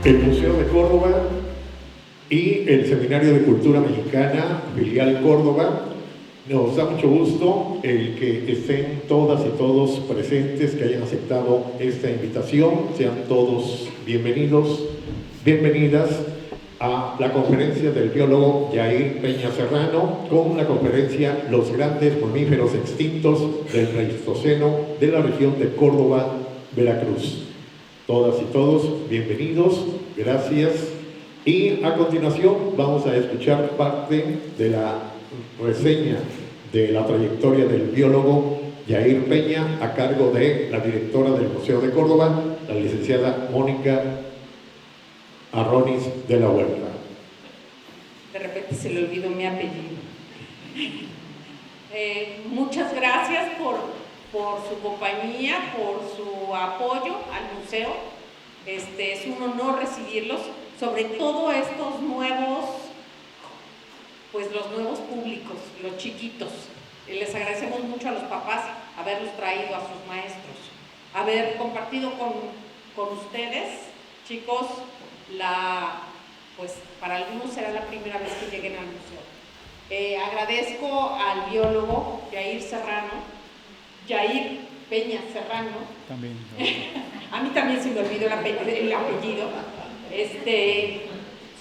el Museo de Córdoba y el Seminario de Cultura Mexicana, filial Córdoba. Nos da mucho gusto el que estén todas y todos presentes, que hayan aceptado esta invitación. Sean todos bienvenidos, bienvenidas a la conferencia del biólogo Yair Peña Serrano con la conferencia Los grandes mamíferos extintos del Pleistoceno de la región de Córdoba, Veracruz. Todas y todos bienvenidos, gracias. Y a continuación vamos a escuchar parte de la reseña de la trayectoria del biólogo Yair Peña a cargo de la directora del Museo de Córdoba, la licenciada Mónica Arronis de la Huerta. De repente se le olvidó mi apellido. Muchas gracias por su compañía, por su apoyo al museo. Es un honor recibirlos, sobre todo estos nuevos, los nuevos públicos, los chiquitos. Les agradecemos mucho a los papás haberlos traído, a sus maestros, haber compartido con ustedes, chicos, para algunos será la primera vez que lleguen al museo. Agradezco al biólogo Yair Peña Serrano. También. A mí también se me olvidó el apellido.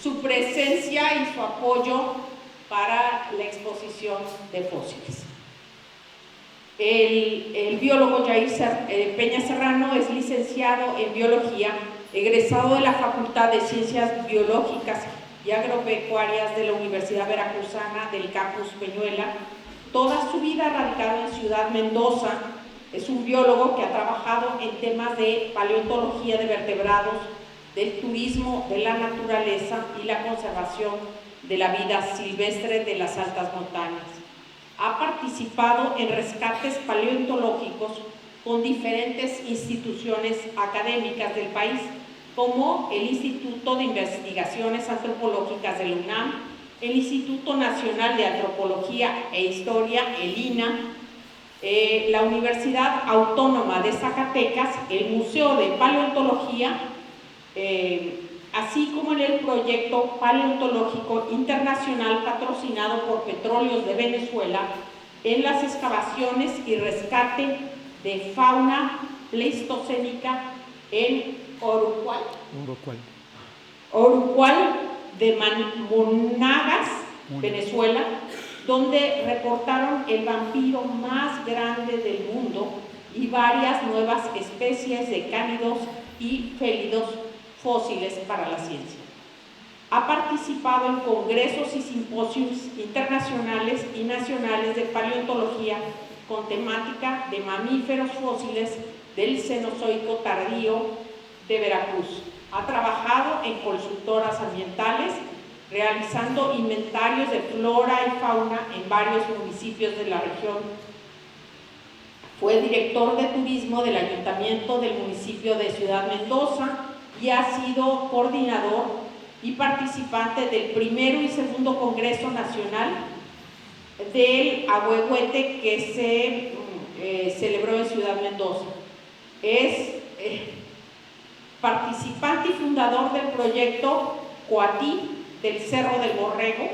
Su presencia y su apoyo para la exposición de fósiles. El biólogo Yair Peña Serrano es licenciado en biología, egresado de la Facultad de Ciencias Biológicas y Agropecuarias de la Universidad Veracruzana del Campus Peñuela. Toda su vida radicado en Ciudad Mendoza. Es un biólogo que ha trabajado en temas de paleontología de vertebrados, del turismo de la naturaleza y la conservación de la vida silvestre de las altas montañas. Ha participado en rescates paleontológicos con diferentes instituciones académicas del país, como el Instituto de Investigaciones Antropológicas de la UNAM, el Instituto Nacional de Antropología e Historia, el INAH, la Universidad Autónoma de Zacatecas, el Museo de Paleontología, así como en el proyecto paleontológico internacional patrocinado por Petróleos de Venezuela en las excavaciones y rescate de fauna pleistocénica en Orucual de Monagas, Venezuela, donde reportaron el vampiro más grande del mundo y varias nuevas especies de cánidos y félidos fósiles para la ciencia. Ha participado en congresos y simposios internacionales y nacionales de paleontología con temática de mamíferos fósiles del Cenozoico tardío de Veracruz. Ha trabajado en consultoras ambientales, realizando inventarios de flora y fauna en varios municipios de la región. Fue director de turismo del Ayuntamiento del municipio de Ciudad Mendoza y ha sido coordinador y participante del primero y segundo Congreso Nacional del Ahuehuete que se celebró en Ciudad Mendoza. Es participante y fundador del proyecto Coatí del Cerro del Borrego,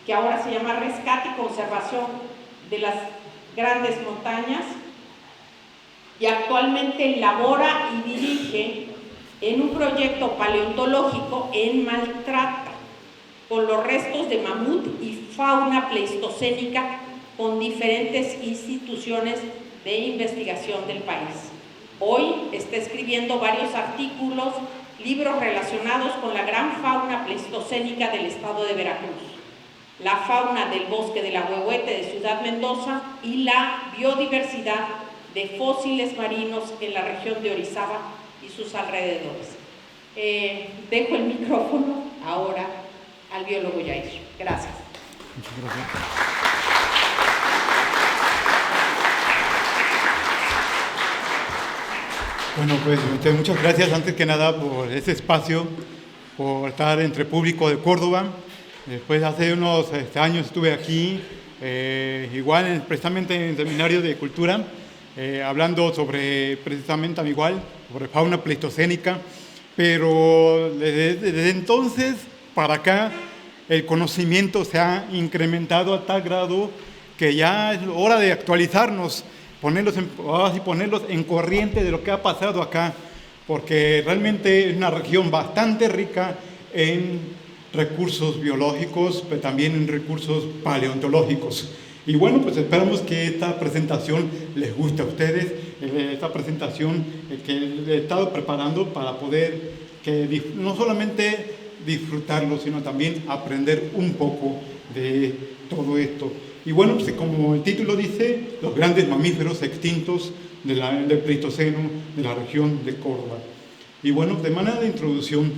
que ahora se llama Rescate y Conservación de las Grandes Montañas, y actualmente elabora y dirige en un proyecto paleontológico en Maltrata, con los restos de mamut y fauna pleistocénica con diferentes instituciones de investigación del país. Hoy está escribiendo varios artículos, libros relacionados con la gran fauna pleistocénica del estado de Veracruz, la fauna del bosque del Ahuehuete de Ciudad Mendoza y la biodiversidad de fósiles marinos en la región de Orizaba y sus alrededores. Dejo el micrófono ahora al biólogo Yair. Gracias. Muchas gracias. Bueno, pues muchas gracias antes que nada por este espacio, por estar entre público de Córdoba. Después, hace unos años estuve aquí, igual precisamente en el Seminario de Cultura, hablando sobre, precisamente igual, sobre fauna pleistocénica. pero desde entonces para acá el conocimiento se ha incrementado a tal grado que ya es hora de actualizarnos, ponerlos en corriente de lo que ha pasado acá, porque realmente es una región bastante rica en recursos biológicos, pero también en recursos paleontológicos. Y bueno, pues esperamos que esta presentación les guste a ustedes, esta presentación que he estado preparando para poder no solamente disfrutarlo, sino también aprender un poco de todo esto. Y bueno, pues como el título dice, los grandes mamíferos extintos del Pleistoceno de la región de Córdoba. Y bueno, de manera de introducción,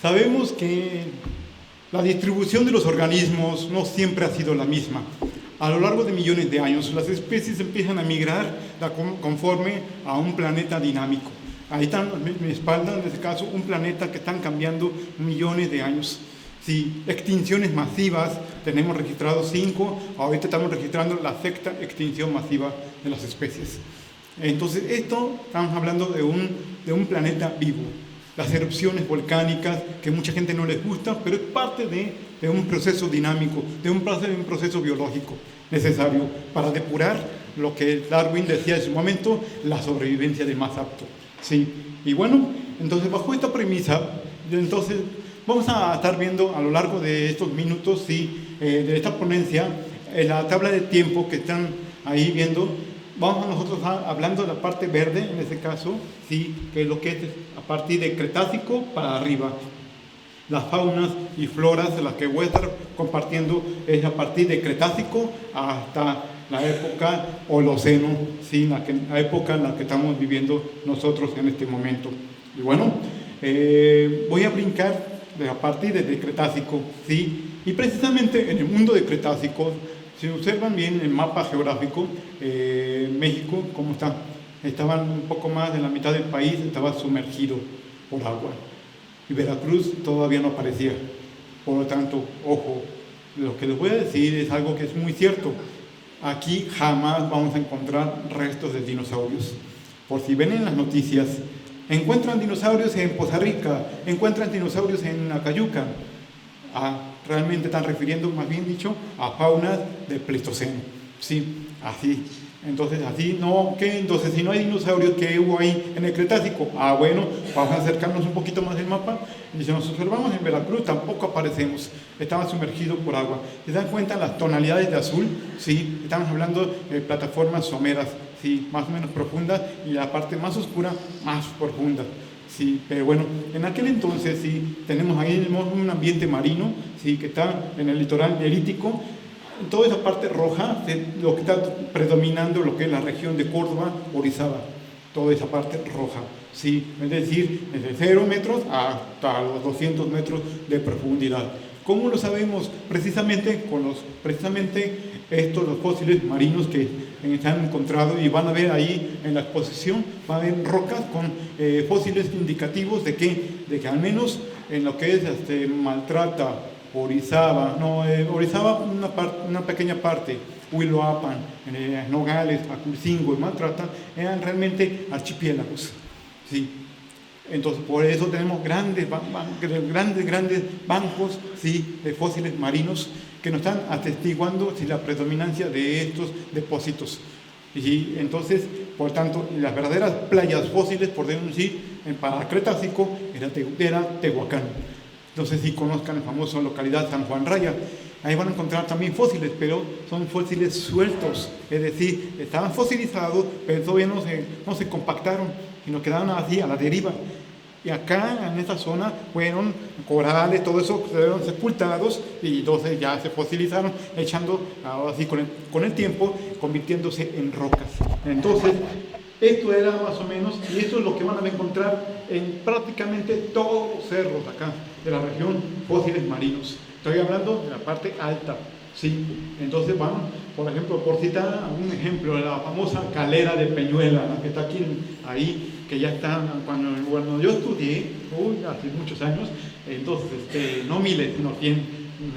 sabemos que la distribución de los organismos no siempre ha sido la misma. A lo largo de millones de años, las especies empiezan a migrar conforme a un planeta dinámico. Ahí está en mi espalda, en este caso, un planeta que están cambiando millones de años. Sí, extinciones masivas, tenemos registrados 5, ahorita estamos registrando la 6ª extinción masiva de las especies. Entonces, estamos hablando de un planeta vivo. Las erupciones volcánicas, que mucha gente no les gusta, pero es parte de un proceso dinámico, de un proceso biológico necesario para depurar lo que Darwin decía en su momento, la sobrevivencia del más apto. Sí. Y bueno, entonces bajo esta premisa, entonces vamos a estar viendo a lo largo de estos minutos, sí, de esta ponencia, la tabla de tiempo que están ahí viendo. Vamos nosotros hablando de la parte verde, en este caso, sí, que es lo que es a partir de Cretácico para arriba. Las faunas y floras de las que voy a estar compartiendo es a partir de Cretácico hasta la época Holoceno, sí, la época en la que estamos viviendo nosotros en este momento. Y bueno, voy a brincar a partir de Cretácico, sí, y precisamente en el mundo de Cretácico, si observan bien el mapa geográfico, México, ¿cómo está? Estaban un poco más de la mitad del país, estaba sumergido por agua. Y Veracruz todavía no aparecía. Por lo tanto, ojo, lo que les voy a decir es algo que es muy cierto. Aquí jamás vamos a encontrar restos de dinosaurios. Por si ven en las noticias, encuentran dinosaurios en Poza Rica, encuentran dinosaurios en Acayuca. Realmente están refiriendo, más bien dicho, a faunas del Pleistoceno. Sí, así. Entonces, así, no, ¿qué? Entonces, si no hay dinosaurios, ¿qué hubo ahí en el Cretácico? Bueno, vamos a acercarnos un poquito más del mapa. Y si nos observamos en Veracruz, tampoco aparecemos. Estaba sumergido por agua. ¿Se dan cuenta las tonalidades de azul? Sí, estamos hablando de plataformas someras, sí, más o menos profundas, y la parte más oscura, más profunda. Sí, pero bueno, en aquel entonces sí, tenemos ahí un ambiente marino, sí, que está en el litoral nerítico. Toda esa parte roja, lo que está predominando, lo que es la región de Córdoba, Orizaba, toda esa parte roja, sí, es decir, desde 0 metros hasta los 200 metros de profundidad. ¿Cómo lo sabemos? Precisamente con los fósiles marinos que se han encontrado, y van a ver ahí en la exposición, van a ver rocas con fósiles indicativos de que al menos en lo que es Maltrata, Orizaba, una pequeña parte, Huiloapan, Nogales, Aculcingo y Maltrata, eran realmente archipiélagos. Sí. Entonces, por eso tenemos grandes bancos, sí, de fósiles marinos que nos están atestiguando la predominancia de estos depósitos. Y entonces, por tanto, las verdaderas playas fósiles, por decir, para Cretácico, era Tehuacán. Entonces, si conozcan la famosa localidad San Juan Raya, ahí van a encontrar también fósiles, pero son fósiles sueltos, es decir, estaban fosilizados, pero todavía no se compactaron, sino quedaron así a la deriva. Y acá, en esta zona, fueron corales, todo eso, fueron sepultados y entonces ya se fosilizaron, echando, ahora sí, con el tiempo, convirtiéndose en rocas. Entonces, esto era más o menos, y esto es lo que van a encontrar en prácticamente todos los cerros acá, de la región, fósiles marinos. Estoy hablando de la parte alta, ¿sí? Entonces, bueno, por ejemplo, por citar un ejemplo, la famosa calera de Peñuela, ¿no?, que está aquí, ahí, que ya está, cuando yo estudié, hace muchos años, entonces, no miles, sino 100,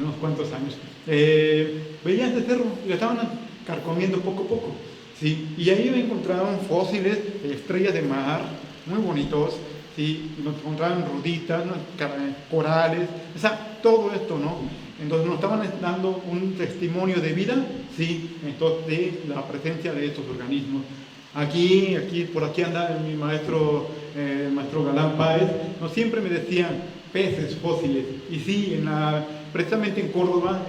unos cuantos años, veía este cerro y lo estaban carcomiendo poco a poco. ¿sí? Y ahí me encontraron fósiles de estrellas de mar, muy bonitos, ¿sí? Y nos encontraron ruditas, ¿no? Corales, o sea, todo esto, ¿no? Entonces nos estaban dando un testimonio de vida, ¿sí? Entonces, de la presencia de estos organismos. Por aquí anda mi maestro, el maestro Galán Páez, no siempre me decían peces fósiles. Y sí, precisamente en Córdoba,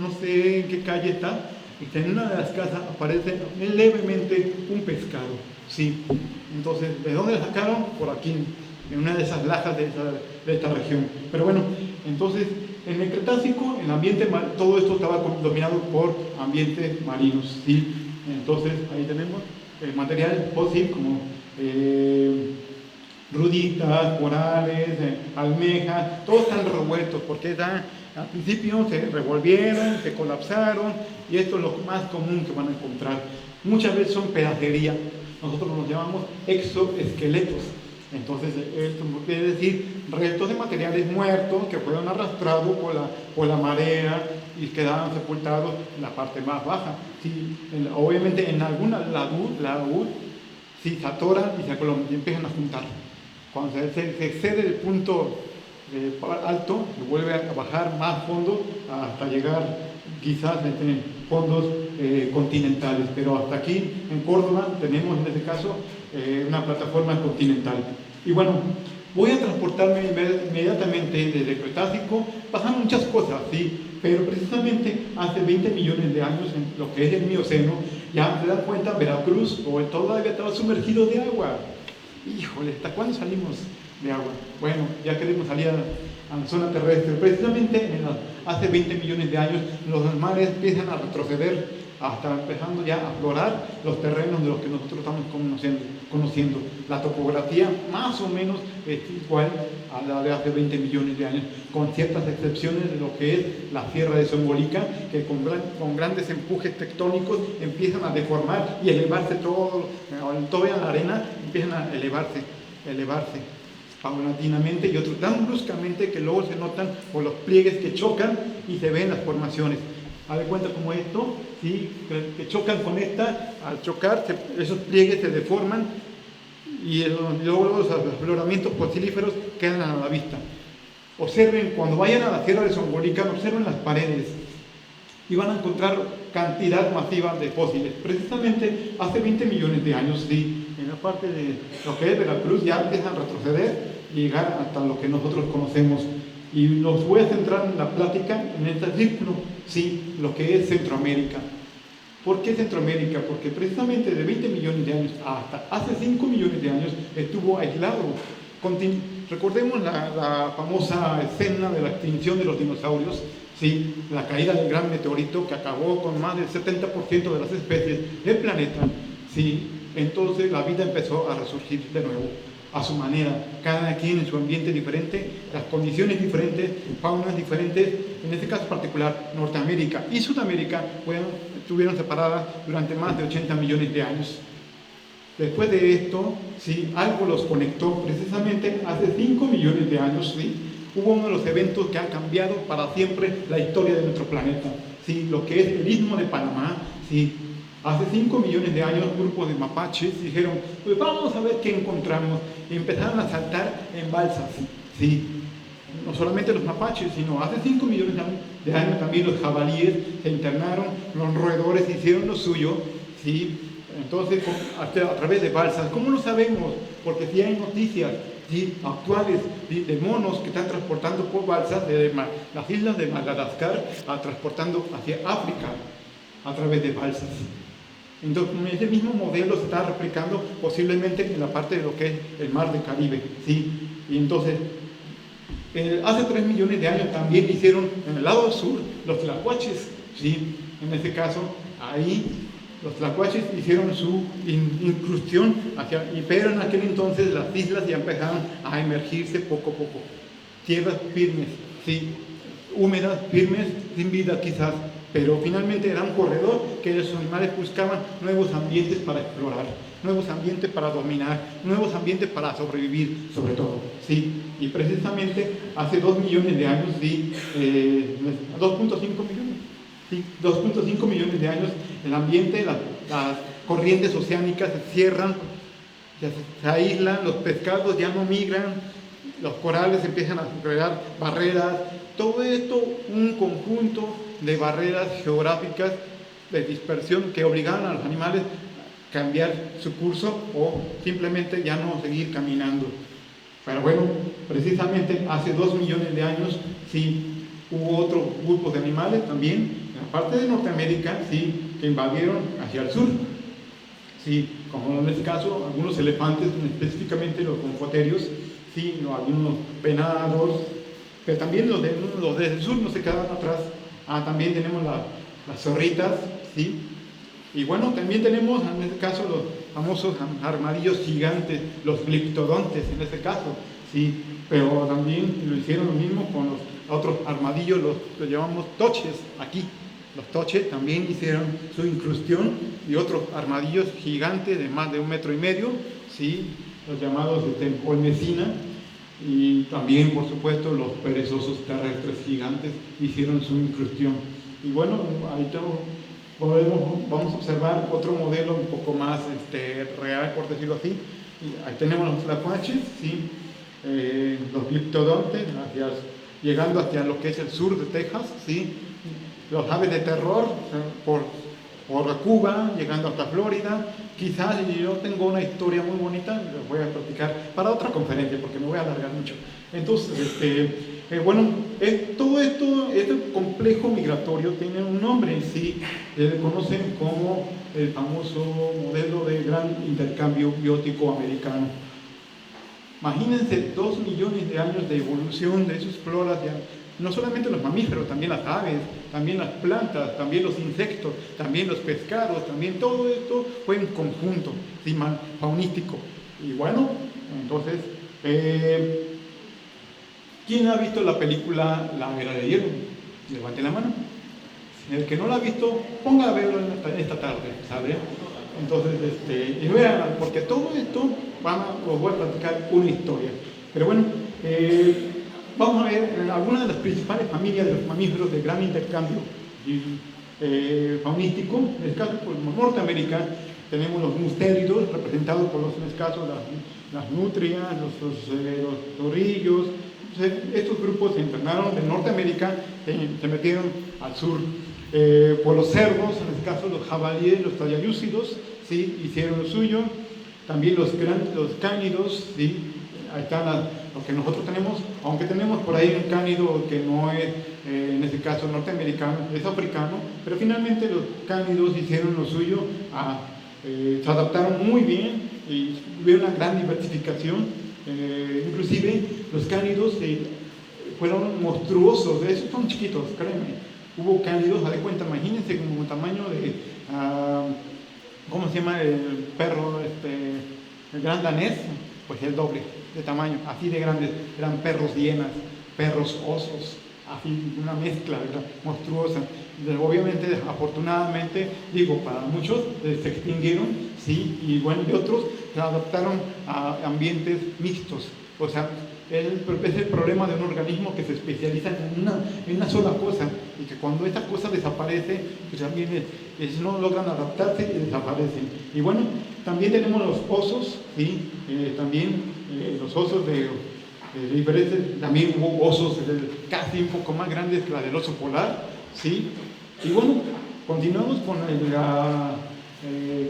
no sé en qué calle está, en una de las casas aparece levemente un pescado. Sí. Entonces, ¿de dónde lo sacaron? Por aquí, en una de esas lajas de esta región. Pero bueno, entonces, en el Cretácico, el ambiente, todo esto estaba dominado por ambientes marinos. ¿Sí? Entonces, ahí tenemos el material fósil como ruditas, corales, almejas, todos están revueltos porque al principio se revolvieron, se colapsaron y esto es lo más común que van a encontrar. Muchas veces son pedacería, nosotros los llamamos exoesqueletos. Entonces, esto quiere decir restos de materiales muertos que fueron arrastrados por la marea y quedaron sepultados en la parte más baja. Sí, obviamente en alguna laúd sí, se atoran y empiezan a juntar. Cuando se excede el punto alto, se vuelve a bajar más fondo hasta llegar quizás a fondos continentales. Pero hasta aquí en Córdoba tenemos en este caso una plataforma continental. Y bueno, voy a transportarme inmediatamente desde el Cretácico. Pasan muchas cosas, sí, pero precisamente hace 20 millones de años, en lo que es el Mioceno, ya se dan cuenta, Veracruz todavía estaba sumergido de agua. Híjole, ¿hasta cuándo salimos de agua? Bueno, ya queremos salir a la zona terrestre. Precisamente hace 20 millones de años los mares empiezan a retroceder hasta empezando ya a aflorar los terrenos de los que nosotros estamos conociendo. La topografía más o menos es igual a la de hace 20 millones de años, con ciertas excepciones de lo que es la Sierra de Zongolica, que con grandes empujes tectónicos empiezan a deformar y elevarse todavía en la arena, empiezan a elevarse paulatinamente y otros tan bruscamente que luego se notan por los pliegues que chocan y se ven las formaciones. Haz de cuenta como esto, ¿sí? Que chocan con esta, al chocar esos pliegues se deforman y luego los afloramientos fosilíferos quedan a la vista. Observen, cuando vayan a la Sierra de Zongolica, observen las paredes y van a encontrar cantidad masiva de fósiles. Precisamente hace 20 millones de años, sí, en la parte de lo que es Veracruz ya empiezan a retroceder y llegar hasta lo que nosotros conocemos. Y los voy a centrar en la plática en este círculo, sí, lo que es Centroamérica. ¿Por qué Centroamérica? Porque precisamente de 20 millones de años hasta hace 5 millones de años estuvo aislado. Recordemos la famosa escena de la extinción de los dinosaurios, sí, la caída del gran meteorito que acabó con más del 70% de las especies del planeta. Sí, entonces la vida empezó a resurgir de nuevo, a su manera, cada quien en su ambiente diferente, las condiciones diferentes, faunas diferentes. En este caso particular, Norteamérica y Sudamérica estuvieron separadas durante más de 80 millones de años. Después de esto, sí, algo los conectó. Precisamente hace 5 millones de años, sí, hubo uno de los eventos que ha cambiado para siempre la historia de nuestro planeta, sí, lo que es el Istmo de Panamá. Sí. Hace 5 millones de años, un grupo de mapaches dijeron, pues vamos a ver qué encontramos. Y empezaron a saltar en balsas. Sí. No solamente los mapaches, sino hace 5 millones de años también los jabalíes se internaron, los roedores hicieron lo suyo. Sí. Entonces, a través de balsas. ¿Cómo lo sabemos? Porque sí hay noticias, ¿sí?, actuales, ¿sí?, de monos que están transportando por balsas desde las islas de Madagascar transportando hacia África a través de balsas. Entonces, ese mismo modelo se está replicando posiblemente en la parte de lo que es el mar del Caribe, ¿sí? Y entonces, hace 3 millones de años también hicieron en el lado sur los tlacuaches, ¿sí? En este caso, ahí los tlacuaches hicieron su incursión pero en aquel entonces las islas ya empezaron a emergirse poco a poco. Tierras firmes, ¿sí?, húmedas, firmes, sin vida quizás, pero finalmente era un corredor que los animales buscaban nuevos ambientes para explorar, nuevos ambientes para dominar, nuevos ambientes para sobrevivir, sobre todo, ¿sí? Y precisamente hace 2 millones de años, ¿sí? 2.5 millones, ¿sí? 2.5 millones de años, el ambiente, corrientes oceánicas se cierran, ya se aíslan, los pescados ya no migran, los corales empiezan a crear barreras, todo esto un conjunto de barreras geográficas de dispersión que obligaban a los animales a cambiar su curso o simplemente ya no seguir caminando. Pero bueno, precisamente hace 2 millones de años sí hubo otro grupo de animales también, en la parte de Norteamérica, sí, que invadieron hacia el sur. Sí, como en este caso, algunos elefantes, específicamente los confoterios, sí, algunos venados, pero también los del sur no se quedaban atrás. También tenemos las zorritas, sí. Y bueno, también tenemos en este caso los famosos armadillos gigantes, los gliptodontes en este caso, sí. Pero también lo hicieron lo mismo con los otros armadillos, los llamamos toches aquí. Los toches también hicieron su incrustión y otros armadillos gigantes de más de 1,5 metros, ¿sí? Los llamados olmecina, y también, por supuesto, los perezosos terrestres gigantes hicieron su incrustión. Y bueno, ahí vamos a observar otro modelo un poco más real, por decirlo así. Y ahí tenemos los tlacuaches, ¿sí? Los gliptodontes, llegando hacia lo que es el sur de Texas, ¿sí? Los aves de terror por Cuba, llegando hasta Florida. Quizás yo tengo una historia muy bonita, les voy a platicar para otra conferencia porque me voy a alargar mucho. Entonces, bueno, todo esto, este complejo migratorio tiene un nombre, sí, se conocen como el famoso modelo de gran intercambio biótico americano. Imagínense 2 millones de años de evolución de sus floras, no solamente los mamíferos, también las aves, también las plantas, también los insectos, también los pescados, también todo esto fue en conjunto, ¿sí? Faunístico. Y bueno, entonces, ¿quién ha visto la película La Era de Hielo? Levante la mano. El que no la ha visto, ponga a verlo esta tarde, ¿sabe? Entonces, y vean, porque todo esto, os voy a platicar una historia. Pero bueno, vamos a ver algunas de las principales familias de los mamíferos de gran intercambio faunístico. En el caso de Norteamérica tenemos los mustéridos, representados por en este caso las nutrias, los zorrillos. Estos grupos se internaron de Norteamérica, se metieron al sur. Por los cerdos, en este caso los jabalíes, los tallayúcidos, ¿sí? Hicieron lo suyo. También los cánidos, ¿sí? Ahí están los que nosotros tenemos, aunque tenemos por ahí un cánido que no es, en este caso norteamericano, es africano, pero finalmente los cánidos hicieron lo suyo, se adaptaron muy bien y hubo una gran diversificación. Inclusive los cánidos fueron monstruosos, esos son chiquitos, créeme. Hubo cánidos, haz de cuenta, imagínense como el tamaño de, ¿cómo se llama el perro? El gran danés, pues el doble de tamaño, así de grandes, eran perros hienas, perros osos, así una mezcla, ¿verdad? Monstruosa. Obviamente, afortunadamente, digo, para muchos se extinguieron, sí, y bueno, y otros se adaptaron a ambientes mixtos. O sea, es el problema de un organismo que se especializa en una sola cosa, y que cuando esta cosa desaparece, pues también no logran adaptarse y desaparecen. Y bueno, también tenemos los osos, ¿sí? También los osos de diferentes, también hubo osos casi un poco más grandes que la del oso polar, ¿sí? Y bueno, continuamos con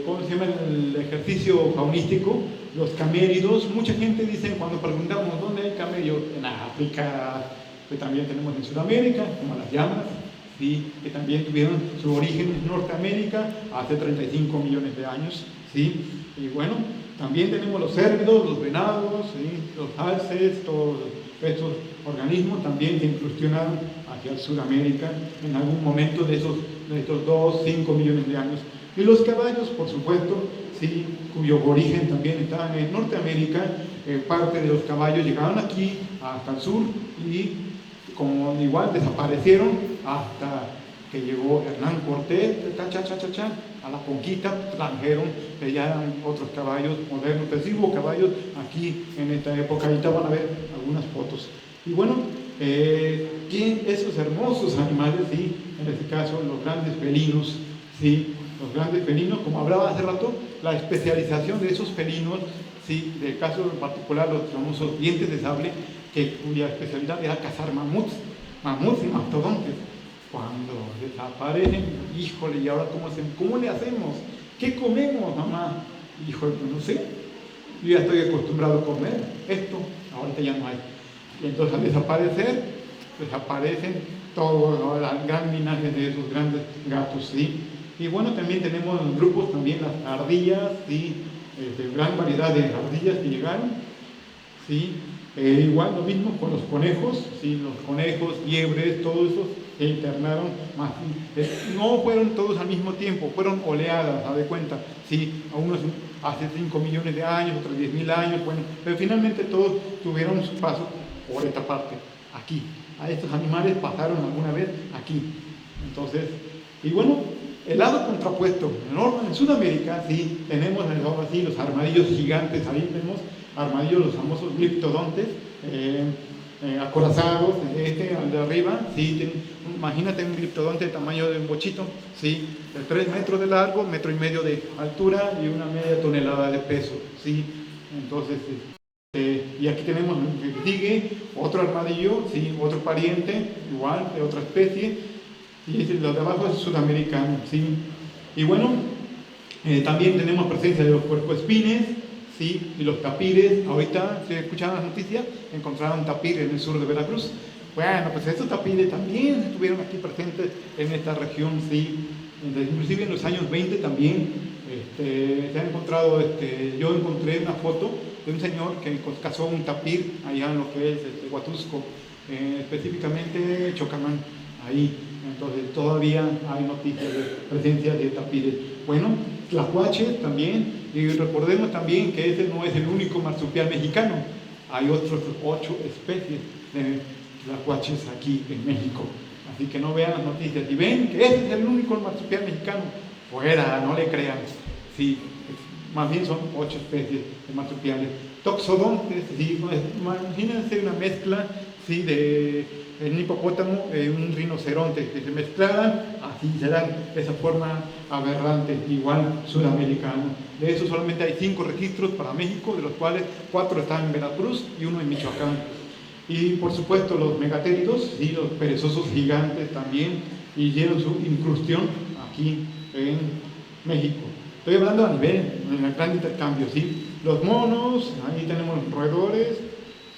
¿cómo se llama? El ejercicio faunístico, los caméridos. Mucha gente dice, cuando preguntamos dónde hay camellos, en África, que también tenemos en Sudamérica, como las llamas, ¿sí? Que también tuvieron su origen en Norteamérica hace 35 millones de años, ¿sí? Y bueno, también tenemos los cérvidos, los venados, ¿sí? Los alces, todos estos organismos también se incursionaron hacia Sudamérica en algún momento de estos 2, 5 millones de años. Y los caballos, por supuesto, sí, cuyo origen también está en Norteamérica. Parte de los caballos llegaron aquí hasta el sur y como igual desaparecieron hasta que llegó Hernán Cortés a la conquista, trajeron ya eran otros caballos modernos, pero sí hubo caballos aquí en esta época. Ahorita van a ver algunas fotos. Y bueno, esos hermosos animales, sí, en este caso los grandes felinos, sí, los grandes felinos, como hablaba hace rato, la especialización de esos felinos, sí, del caso en particular los famosos dientes de sable, cuya especialidad era cazar mamuts y mastodontes. Cuando desaparecen, híjole, ¿y ahora cómo le hacemos? ¿Qué comemos, mamá? Híjole, pues no sé, yo ya estoy acostumbrado a comer esto, ahorita ya no hay. Y entonces al desaparecen todos, ¿no?, la gran linaje de esos grandes gatos, ¿sí? Y bueno, también tenemos grupos, también las ardillas, ¿sí? Gran variedad de ardillas que llegaron, ¿sí? Igual lo mismo con los conejos, ¿sí? Los conejos, liebres, todos esos se internaron, no fueron todos al mismo tiempo, fueron oleadas, ¿a de cuenta? ¿Sí? A unos hace 5 millones de años, otros 10.000 años, bueno, pero finalmente todos tuvieron su paso por esta parte, aquí. A estos animales pasaron alguna vez aquí. Entonces, y bueno, el lado contrapuesto, en Sudamérica, sí, tenemos ahora sí los armadillos gigantes, ahí tenemos armadillos, los famosos gliptodontes, acorazados, al de arriba, sí, imagínate un gliptodonte del tamaño de un bochito, sí, de 3 metros de largo, 1,5 metros de altura y una media tonelada de peso, sí. Entonces, y aquí tenemos el que sigue, otro armadillo, sí, otro pariente, igual, de otra especie, y lo de abajo es sudamericano, sí. Y bueno, también tenemos presencia de los puercoespines, sí, y los tapires. Ahorita, si escucharon las noticias, encontraron tapir en el sur de Veracruz. Bueno, pues estos tapires también estuvieron aquí presentes en esta región, sí. Inclusive en los años 20 también se ha encontrado, yo encontré una foto de un señor que cazó un tapir allá en lo que es Huatusco, específicamente Chocamán, ahí. Entonces todavía hay noticias de presencia de tapires. Bueno, tlacuaches también, y recordemos también que ese no es el único marsupial mexicano, hay otros 8 especies de tlacuaches aquí en México. Así que no vean las noticias y ven que ese es el único marsupial mexicano, fuera, no le crean. Sí, más bien son 8 especies de marsupiales. Toxodontes, sí, imagínense una mezcla, sí, de un hipopótamo y un rinoceronte que se mezclaran, así se dan esa forma aberrante, igual sudamericano. De eso solamente hay 5 registros para México, de los cuales 4 están en Veracruz y 1 en Michoacán. Y por supuesto los megatéridos, sí, los perezosos gigantes también hicieron su incursión aquí en México. Estoy hablando a nivel, en el gran intercambio, ¿sí? Los monos, ahí tenemos los roedores,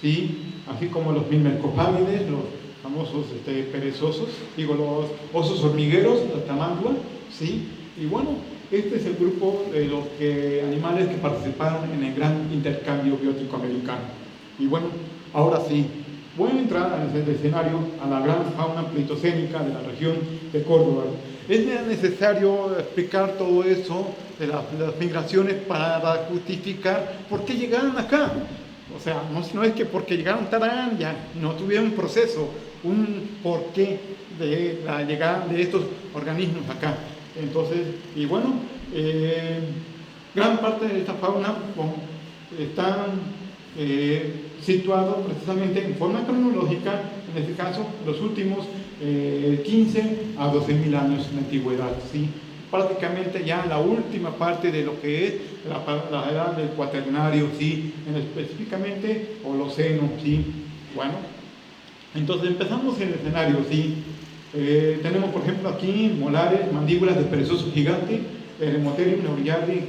¿sí? Así como los milmercopálides, los famosos perezosos, digo, los osos hormigueros, la tamándua, ¿sí? Y bueno, este es el grupo de los animales que participaron en el gran intercambio biótico americano. Y bueno, ahora sí, voy a entrar en el escenario a la gran fauna pleistocénica de la región de Córdoba. Es necesario explicar todo eso de las migraciones para justificar por qué llegaron acá. O sea, no es que porque llegaron tarán, ya no tuvieron un proceso, un porqué de la llegada de estos organismos acá. Entonces, y bueno, gran parte de esta fauna están situados precisamente en forma cronológica, en este caso, los últimos 15 a 12.000 años de antigüedad, ¿sí? Prácticamente ya la última parte de lo que es la edad del cuaternario, ¿sí? Específicamente Holoceno, ¿sí? Bueno, entonces empezamos el escenario, ¿sí? Tenemos por ejemplo aquí molares, mandíbulas de perezoso gigante, Hemotherium neuriardi,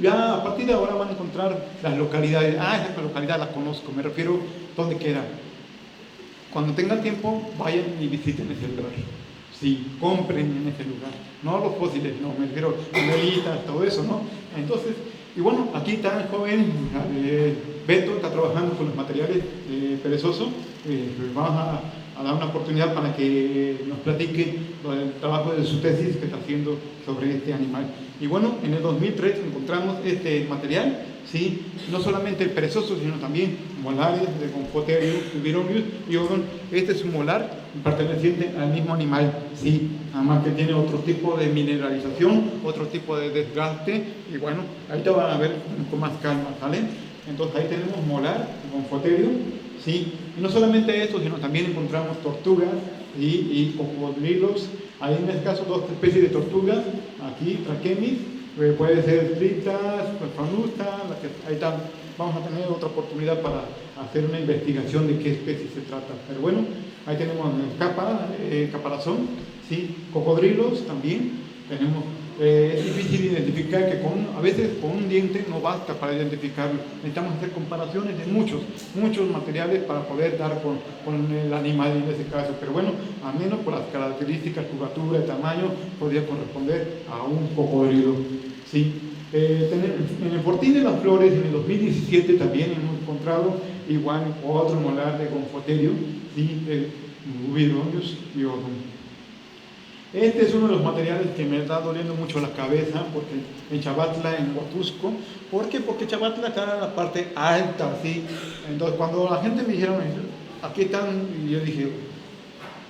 ya a partir de ahora van a encontrar las localidades. Esta localidad la conozco, me refiero dónde queda. Cuando tengan tiempo, vayan y visiten ese lugar. Sí, compren en ese lugar. No los fósiles, no, me refiero a velitas, todo eso, ¿no? Entonces, y bueno, aquí está el joven Beto, está trabajando con los materiales perezosos. Vamos a dar una oportunidad para que nos platique el trabajo de su tesis que está haciendo sobre este animal. Y bueno, en el 2003 encontramos este material, ¿sí? No solamente el perezoso, sino también molares de Gomphotherium, Vironius y Odon. Este es un molar perteneciente al mismo animal, ¿sí? Nada más que tiene otro tipo de mineralización, otro tipo de desgaste, y bueno, ahí te van a ver con más calma, ¿sale? Entonces ahí tenemos molar, Gomphotherium, ¿sí? Y no solamente esto, sino también encontramos tortugas, y cocodrilos. Hay en este caso 2 especies de tortugas, aquí traquemis, puede ser fritas, fanusta, ahí está. Vamos a tener otra oportunidad para hacer una investigación de qué especie se trata. Pero bueno, ahí tenemos caparazón, ¿sí? Cocodrilos también. Tenemos, es difícil identificar que a veces con un diente no basta para identificarlo. Necesitamos hacer comparaciones de muchos materiales para poder dar con el animal en ese caso. Pero bueno, al menos por las características, curvatura, tamaño, podría corresponder a un cocodrilo, ¿sí? En el Fortín de las Flores, en el 2017 también hemos encontrado igual otro molar de Gonfoterio, ¿sí? El Vironius iodum. Este es uno de los materiales que me está doliendo mucho la cabeza, porque en Chabatla, en Huatusco. ¿Por qué? Porque Chabatla está en la parte alta, ¿sí? Entonces, cuando la gente me dijeron, aquí están, y yo dije,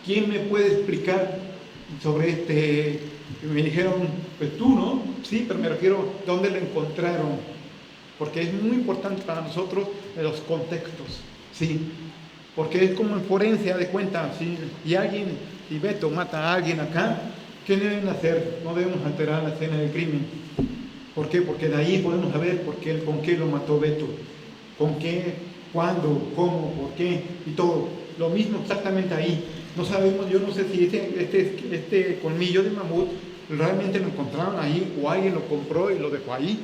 ¿quién me puede explicar sobre este? Y me dijeron, pues tú, ¿no? Sí, pero me refiero, ¿dónde lo encontraron? Porque es muy importante para nosotros los contextos, ¿sí? Porque es como en forense, de cuenta, ¿sí? Si Beto mata a alguien acá, ¿qué deben hacer? No debemos alterar la escena del crimen. ¿Por qué? Porque de ahí podemos saber con qué lo mató Beto, con qué, cuándo, cómo, por qué y todo. Lo mismo exactamente ahí. No sabemos, yo no sé si este colmillo de mamut realmente lo encontraron ahí o alguien lo compró y lo dejó ahí.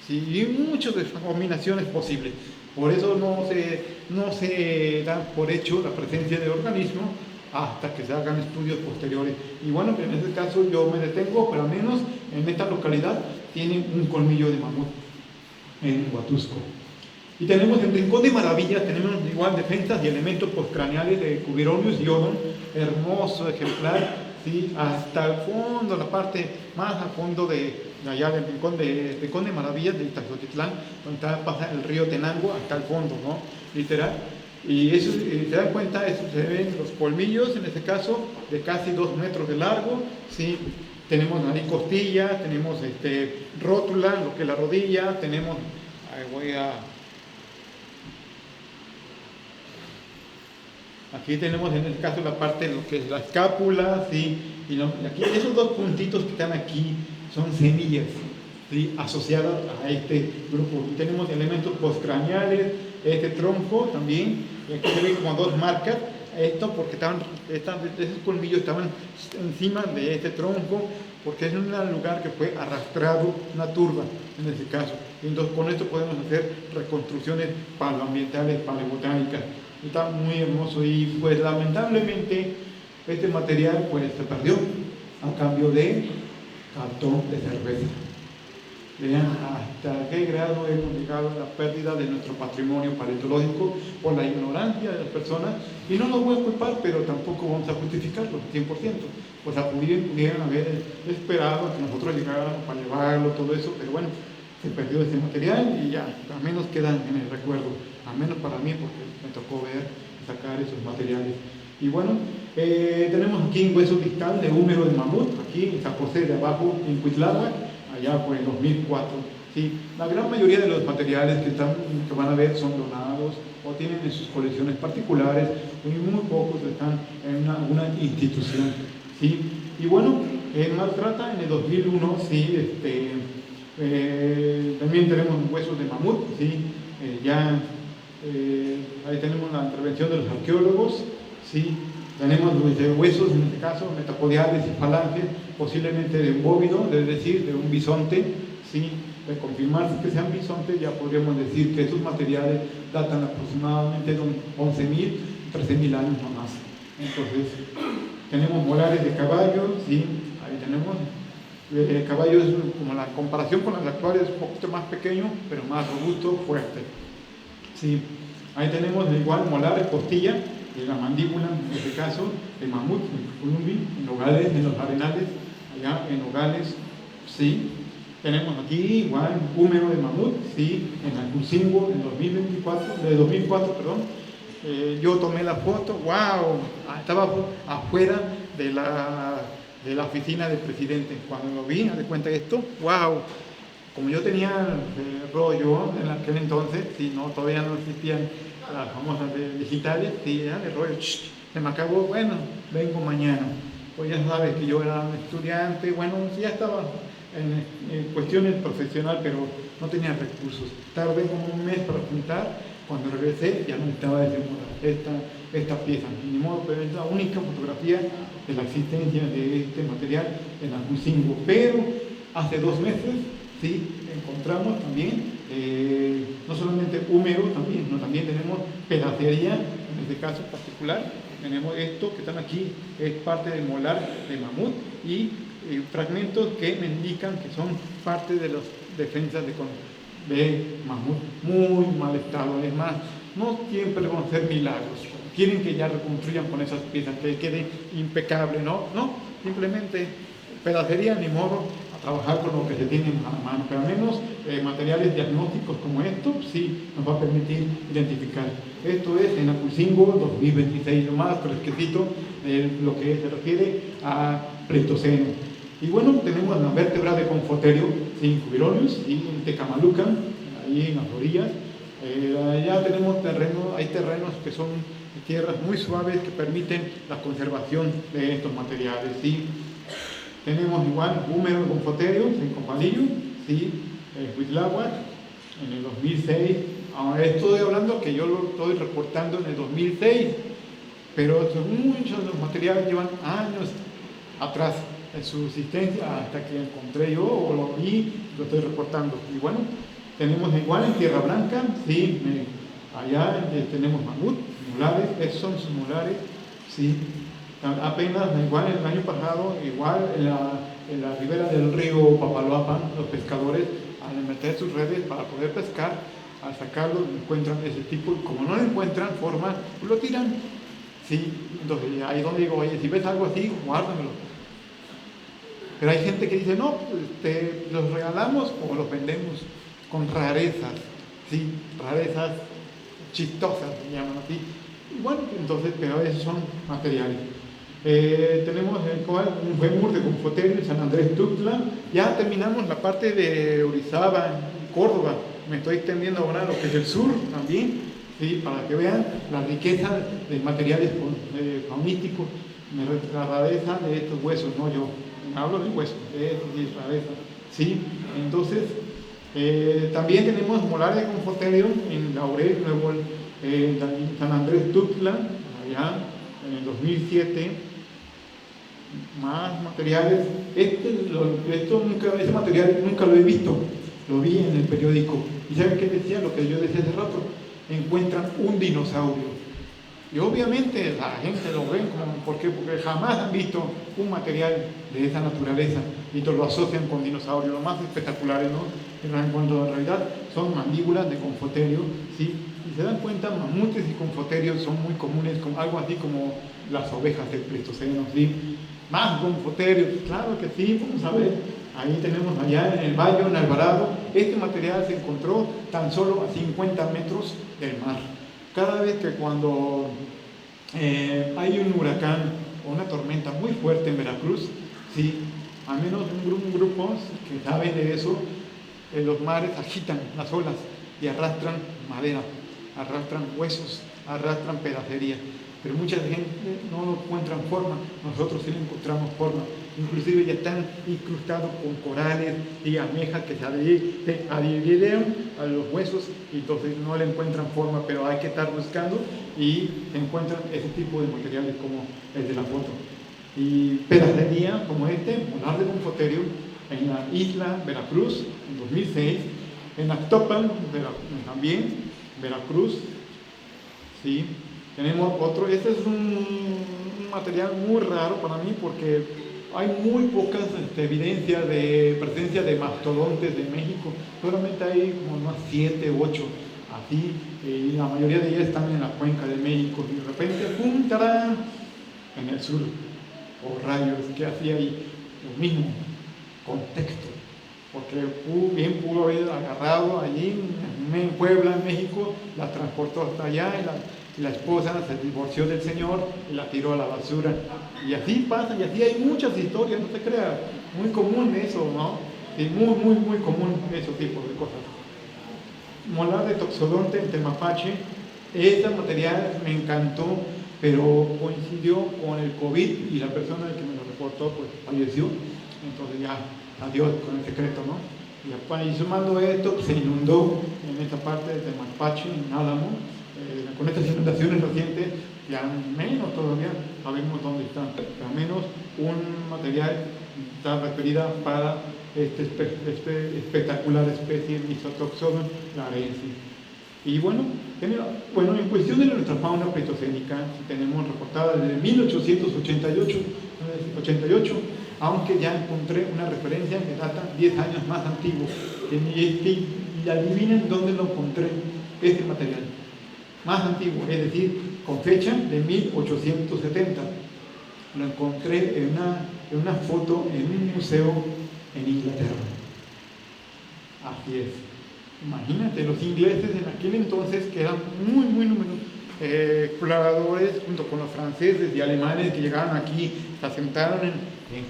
Sí, y muchas combinaciones posibles. Por eso no se da por hecho la presencia de organismos hasta que se hagan estudios posteriores. Y bueno, en este caso yo me detengo, pero al menos en esta localidad tiene un colmillo de mamut en Huatusco. Y tenemos en Rincón de Maravillas, tenemos igual defensas y elementos postcraneales de Cubironius iodum, hermoso ejemplar, ¿sí? Hasta el fondo, la parte más a fondo de allá del Rincón de Maravillas, de Ixtaxotitlán, donde pasa el río Tenango, hasta el fondo, ¿no? Literal. Y eso, se dan cuenta, se ven los colmillos, en este caso, de casi 2 metros de largo, ¿sí? Tenemos nariz costilla, tenemos rótula, lo que es la rodilla, tenemos, aquí tenemos en este caso la parte de lo que es la escápula, ¿sí? Y aquí esos 2 puntitos que están aquí son semillas, ¿sí? Asociadas a este grupo. Y tenemos elementos postcraneales, este tronco también, y aquí se ven como 2 marcas, esto porque esos colmillos estaban encima de este tronco, porque es un lugar que fue arrastrado, una turba en este caso. Y entonces con esto podemos hacer reconstrucciones paleoambientales, paleobotánicas. Está muy hermoso y pues lamentablemente este material pues se perdió a cambio de cartón de cerveza. Vean hasta qué grado hemos llegado a la pérdida de nuestro patrimonio paleontológico por la ignorancia de las personas, y no los voy a culpar, pero tampoco vamos a justificarlo 100%. Pues pudieran haber esperado a que nosotros llegáramos para llevarlo, todo eso, pero bueno, se perdió ese material y ya, al menos quedan en el recuerdo, al menos para mí, porque me tocó ver y sacar esos materiales. Y bueno, tenemos aquí un hueso distal de húmero de mamut, aquí en San José de abajo, en Cuitláhuac, allá por el 2004. ¿Sí? La gran mayoría de los materiales que van a ver son donados o tienen en sus colecciones particulares, y muy pocos están en alguna institución. ¿Sí? Y bueno, en Maltrata, en el 2001, ¿sí? También tenemos huesos de mamut, ¿sí? Ahí tenemos la intervención de los arqueólogos, ¿sí? Tenemos huesos, en este caso, metapodiales y falanges, posiblemente de un bóvido, es decir, de un bisonte, ¿sí? De confirmarse que sean bisontes, ya podríamos decir que estos materiales datan aproximadamente de 11.000, 13.000 años o más. Entonces, tenemos molares de caballo, ¿sí? Ahí tenemos. El caballo es, como la comparación con las actuales, es un poquito más pequeño, pero más robusto, fuerte. Sí. Ahí tenemos igual molares, costilla, de la mandíbula, en este caso, de mamut, en Columbi, en Nogales, en los Arenales, allá en Nogales, sí. Tenemos aquí igual húmero de mamut, sí, en Alcucingo, en 2004, perdón. Yo tomé la foto, wow, estaba afuera de la oficina del presidente. Cuando lo vi, de cuenta esto, wow. Como yo tenía rollo en aquel entonces, sí, no, todavía no existían las famosas digitales, sí, de rollo, se me acabó, bueno, vengo mañana. Pues ya sabes que yo era un estudiante, bueno, ya estaba en cuestiones profesional, pero no tenía recursos. Tardé como un mes para juntar, cuando regresé ya no estaba esta pieza. Ni modo, pero es la única fotografía de la existencia de este material en Alhuizingo. Pero hace 2 meses, sí, encontramos también, no solamente húmero, también tenemos pedacería, en este caso particular, tenemos esto que están aquí, es parte del molar de mamut y fragmentos que me indican que son parte de las defensas de mamut, muy mal estado. Es más, no siempre van a ser milagros, quieren que ya reconstruyan con esas piezas, que quede impecable, no, simplemente pedacería, ni modo, a trabajar con lo que se tiene a la mano, pero al menos materiales diagnósticos como estos sí nos va a permitir identificar. Esto es en Alhuizingo 2026, lo más fresquecito, lo que se refiere a Pleistoceno. Y bueno, tenemos la vértebra de Confoterio, sin Cubirones, y en Tecamalucan, ahí en las orillas. Allá tenemos hay terrenos que son tierras muy suaves que permiten la conservación de estos materiales, ¿sí? Tenemos igual húmero de Confoterio, en Compalillo, ¿sí? Huitláhuac, en el 2006. Ahora estoy hablando que yo lo estoy reportando en el 2006, pero muchos de los materiales llevan años atrás en su existencia hasta que encontré yo o lo vi, lo estoy reportando. Y bueno, tenemos igual en Tierra Blanca, sí, allá tenemos mamut, molares, esos son sus molares, sí. Apenas, igual el año pasado, igual en la ribera del río Papaloapan, los pescadores, al meter sus redes para poder pescar, al sacarlo encuentran ese tipo, y como no le encuentran forma, pues lo tiran. Sí, entonces ahí es donde digo, oye, si ves algo así, guárdamelo. Pero hay gente que dice, no, los regalamos o los vendemos con rarezas, sí, rarezas chistosas, se llaman así. Y bueno, entonces, pero esos son materiales. Tenemos un fémur de Confoterio en San Andrés Tuxtla. Ya terminamos la parte de Orizaba, Córdoba. Me estoy extendiendo ahora a lo que es el sur también, ¿sí? Para que vean la riqueza de materiales faunísticos, la rareza de estos huesos, no yo. Hablo de huesos, de rareza. ¿Sí? Entonces, también tenemos molares de Confoterio en Laurel, luego en San Andrés Tuxtla, allá en el 2007. Más materiales. Ese material nunca lo he visto, lo vi en el periódico. ¿Y saben qué decía? Lo que yo decía hace rato: encuentran un dinosaurio. Y obviamente la gente lo ven como, ¿por qué? Porque jamás han visto un material de esa naturaleza y lo asocian con dinosaurios, lo más espectaculares, ¿no? Cuando en realidad son mandíbulas de Confoterio, ¿sí? Y se dan cuenta, mamutes y Confoterios son muy comunes, algo así como las ovejas del Pleistoceno, ¿sí? Más Confoterios, claro que sí, vamos a ver. Ahí tenemos allá en el Valle, en Alvarado, este material se encontró tan solo a 50 metros del mar. Cada vez que cuando hay un huracán o una tormenta muy fuerte en Veracruz, sí, al menos un grupo que sabe de eso, los mares agitan las olas y arrastran madera, arrastran huesos, arrastran pedacería. Pero mucha gente no encuentran forma, nosotros sí le encontramos forma. Inclusive ya están incrustados con corales y almejas que se adhirieron a los huesos y entonces no le encuentran forma, pero hay que estar buscando y encuentran ese tipo de materiales como el de la foto. Y pedacería como molar de Confoterio, en la isla Veracruz, en 2006, en Actopan, también, Veracruz, ¿sí? Tenemos otro, este es un material muy raro para mí porque hay muy pocas evidencias de presencia de mastodontes de México, solamente hay como unas 7 u 8 así, y la mayoría de ellas están en la cuenca de México, y de repente, ¡pum!, tarán, en el sur, o rayos, ¿qué hacía ahí? Lo mismo, contexto, porque bien pudo haber agarrado allí en Puebla, en México, la transportó hasta allá y la esposa se divorció del señor y la tiró a la basura. Y así pasa, y así hay muchas historias, no se crea, muy común eso, ¿no? Sí, muy común esos tipos de cosas. Molar de Toxodonte en Temapache, este material me encantó pero coincidió con el COVID y la persona que me lo reportó pues falleció, entonces ya adiós con el secreto, ¿no? Y sumando esto, pues, se inundó en esta parte de Malpache, en Álamo, con estas inundaciones recientes, ya menos todavía sabemos dónde están, al menos un material está referida para espectacular especie Mysotoxodon clarensis. Y bueno, en cuestión de nuestra fauna pleistocénica, tenemos reportada desde 1888, aunque ya encontré una referencia que data 10 años más antiguo, y adivinen dónde lo encontré, este material, más antiguo, es decir, con fecha de 1870. Lo encontré en una foto en un museo en Inglaterra. Así es. Imagínate, los ingleses en aquel entonces, que eran muy numerosos, exploradores, junto con los franceses y alemanes que llegaron aquí, se asentaron en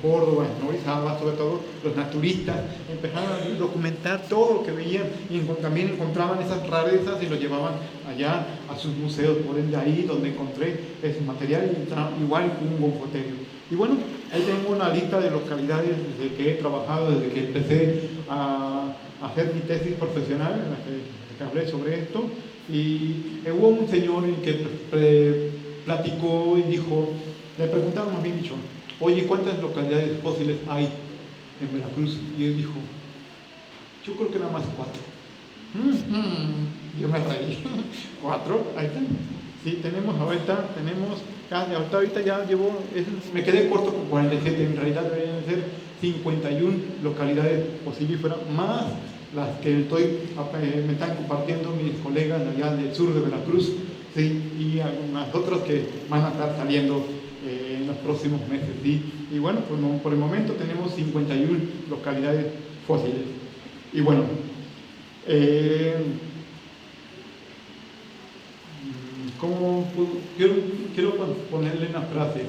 Córdoba, en Orizaba, sobre todo los naturistas, empezaron a documentar todo lo que veían y también encontraban esas rarezas y lo llevaban allá a sus museos. Por ende, ahí donde encontré ese material, igual un gonfoterio. Y bueno, ahí tengo una lista de localidades desde que he trabajado, desde que empecé a hacer mi tesis profesional, en la que hablé sobre esto. Y hubo un señor en que platicó y dijo, le preguntaron, más bien dicho, oye, ¿cuántas localidades fósiles hay en Veracruz? Y él dijo, yo creo que nada más 4. Yo me reí. 4, ahí está. Sí, ahorita ya llevo, me quedé corto con 47, en realidad deberían ser 51 localidades fosilíferas, más las que me están compartiendo mis colegas allá del sur de Veracruz, ¿sí? Y algunas otras que van a estar saliendo en los próximos meses, ¿sí? Y bueno, pues por el momento tenemos 51 localidades fósiles. Y bueno, quiero ponerle una frase.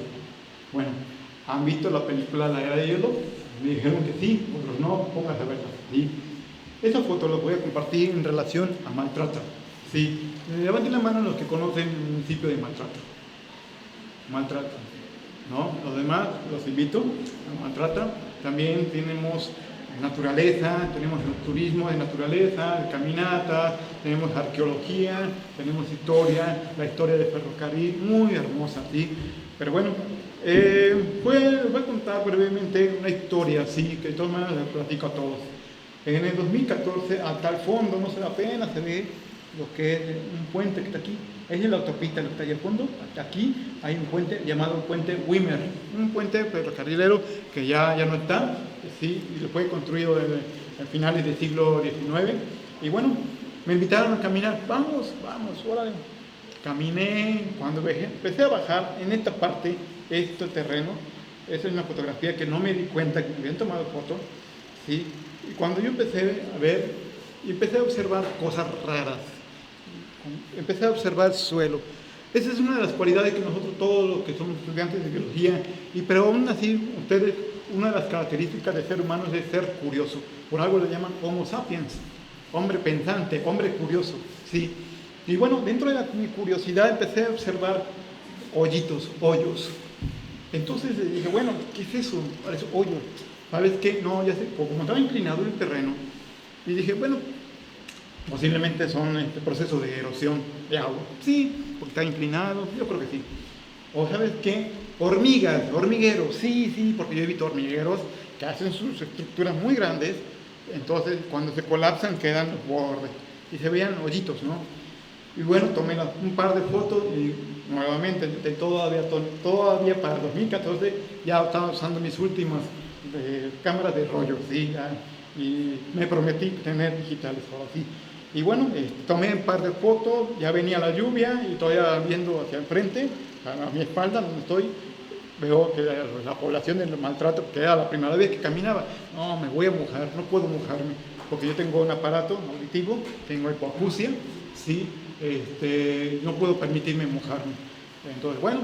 Bueno, ¿han visto la película La Era de Hielo? Me dijeron que sí, otros no, pónganse a verla, ¿sí? Esta foto la voy a compartir en relación a Maltrata, ¿sí? Levanten la mano los que conocen el municipio de Maltrata, ¿no? Los demás los invito a Maltrata. También tenemos naturaleza, tenemos el turismo de naturaleza, de caminata, tenemos arqueología, tenemos historia, la historia del ferrocarril, muy hermosa, ¿sí? Pero bueno, voy a contar brevemente una historia, ¿sí? Que de todas maneras les platico a todos. En el 2014, hasta el fondo, no se apenas se ve lo que es un puente que está aquí. Es la autopista, lo que está ahí al fondo. Hasta aquí hay un puente llamado Puente Wimmer, un puente ferrocarrilero que ya no está, ¿sí? Y fue construido a finales del siglo XIX. Y bueno, me invitaron a caminar. Vamos, órale. Caminé, cuando empecé a bajar en esta parte, este terreno. Esa es una fotografía que no me di cuenta que me habían tomado foto, ¿sí? Y cuando yo empecé a ver, empecé a observar cosas raras, empecé a observar suelo. Esa es una de las cualidades que nosotros, todos los que somos estudiantes de biología, pero aún así, ustedes, una de las características del ser humano es ser curioso. Por algo le llaman Homo sapiens, hombre pensante, hombre curioso, ¿sí? Y bueno, dentro de mi curiosidad empecé a observar hoyos. Entonces dije, bueno, ¿qué es eso? Parece hoyo. ¿Sabes qué? No, ya sé, como estaba inclinado el terreno, y dije, bueno, posiblemente son procesos de erosión de agua. Sí, porque está inclinado, yo creo que sí. O ¿sabes qué? Hormigueros, sí, porque yo he visto hormigueros que hacen sus estructuras muy grandes, entonces cuando se colapsan quedan los bordes, y se veían hoyitos, ¿no? Y bueno, tomé un par de fotos y nuevamente, todavía para 2014, ya estaba usando mis últimas cámaras de rollo, ¿sí? Y me prometí tener digitales ahora sí. Y bueno, tomé un par de fotos, ya venía la lluvia y todavía viendo hacia el frente, a mi espalda donde estoy, veo que la población del Maltrato, que era la primera vez que caminaba, no, me voy a mojar, no puedo mojarme, porque yo tengo un aparato auditivo, tengo hipoacusia, ¿sí? No puedo permitirme mojarme. Entonces, bueno,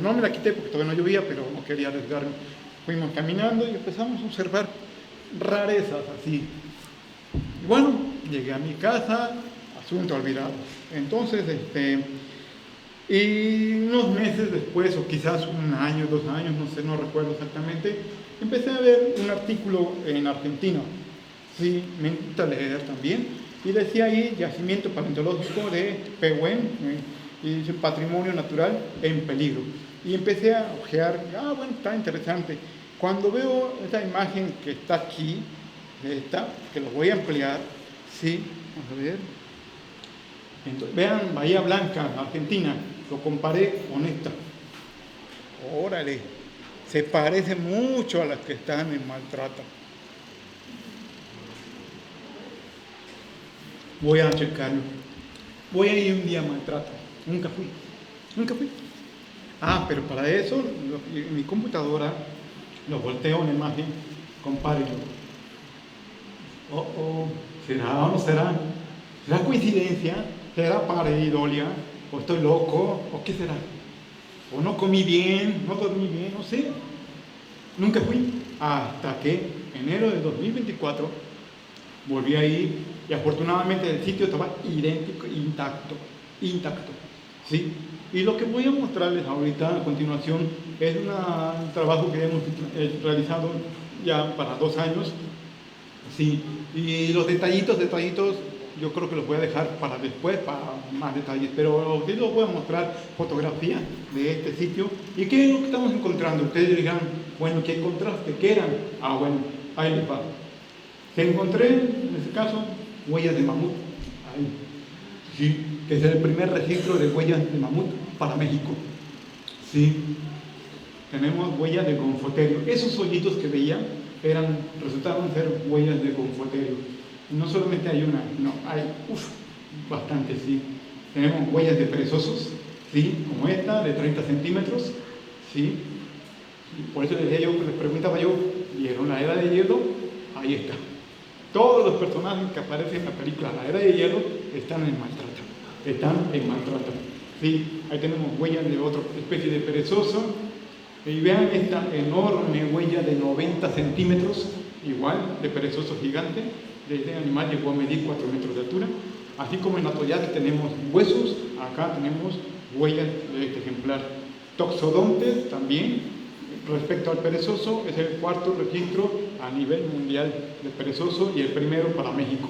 no me la quité porque todavía no llovía, pero no quería arriesgarme. Fuimos caminando y empezamos a observar rarezas así. Y bueno, llegué a mi casa, asunto olvidado. Entonces, Y unos meses después, o quizás un año, 2 años, no sé, no recuerdo exactamente, empecé a ver un artículo en Argentina. Sí, me gusta leer también. Y decía ahí, yacimiento paleontológico de Pehuen, y dice patrimonio natural en peligro. Y empecé a ojear, bueno, está interesante. Cuando veo esta imagen que está aquí, esta, que lo voy a ampliar, sí, vamos a ver. Entonces, vean, Bahía Blanca, Argentina, lo comparé con esta. Órale, se parece mucho a las que están en Maltrata. Voy a checarlo. Voy a ir un día a Maltrata. Nunca fui. Pero para eso, en mi computadora, lo volteo en la imagen, compárenlo. ¿Será o no será? ¿Será coincidencia? ¿Será pareidolia? ¿O estoy loco? ¿O qué será? ¿O no comí bien? ¿No dormí bien? No sé. Nunca fui. Hasta que enero de 2024 volví a ir y afortunadamente el sitio estaba idéntico, intacto. ¿Sí? Y lo que voy a mostrarles ahorita a continuación es un trabajo que hemos realizado ya para 2 años. Sí, y los detallitos, yo creo que los voy a dejar para después, para más detalles, pero sí les voy a mostrar fotografías de este sitio. ¿Y qué es lo que estamos encontrando? Ustedes dirán, bueno, ¿qué encontraste? ¿Qué eran? Bueno, ahí les va. Que encontré, en este caso, huellas de mamut. Ahí. Sí, que es el primer registro de huellas de mamut para México. Sí, tenemos huellas de Gonfoterio. Esos hoyitos que veían resultaron ser huellas de Gonfoterio. Y no solamente hay una, no, hay bastantes, sí. Tenemos huellas de perezosos, sí, como esta, de 30 centímetros, sí. Y por eso les preguntaba yo, ¿vieron la era de hielo? Ahí está. Todos los personajes que aparecen en la película La Era de Hielo están en Maltrata. Sí, ahí tenemos huellas de otra especie de perezoso. Y vean esta enorme huella de 90 centímetros, igual, de perezoso gigante. De este animal llegó a medir 4 metros de altura. Así como en Atoyac tenemos huesos, acá tenemos huellas de este ejemplar. Toxodontes también. Respecto al perezoso, es el 4º registro a nivel mundial de perezoso y el primero para México.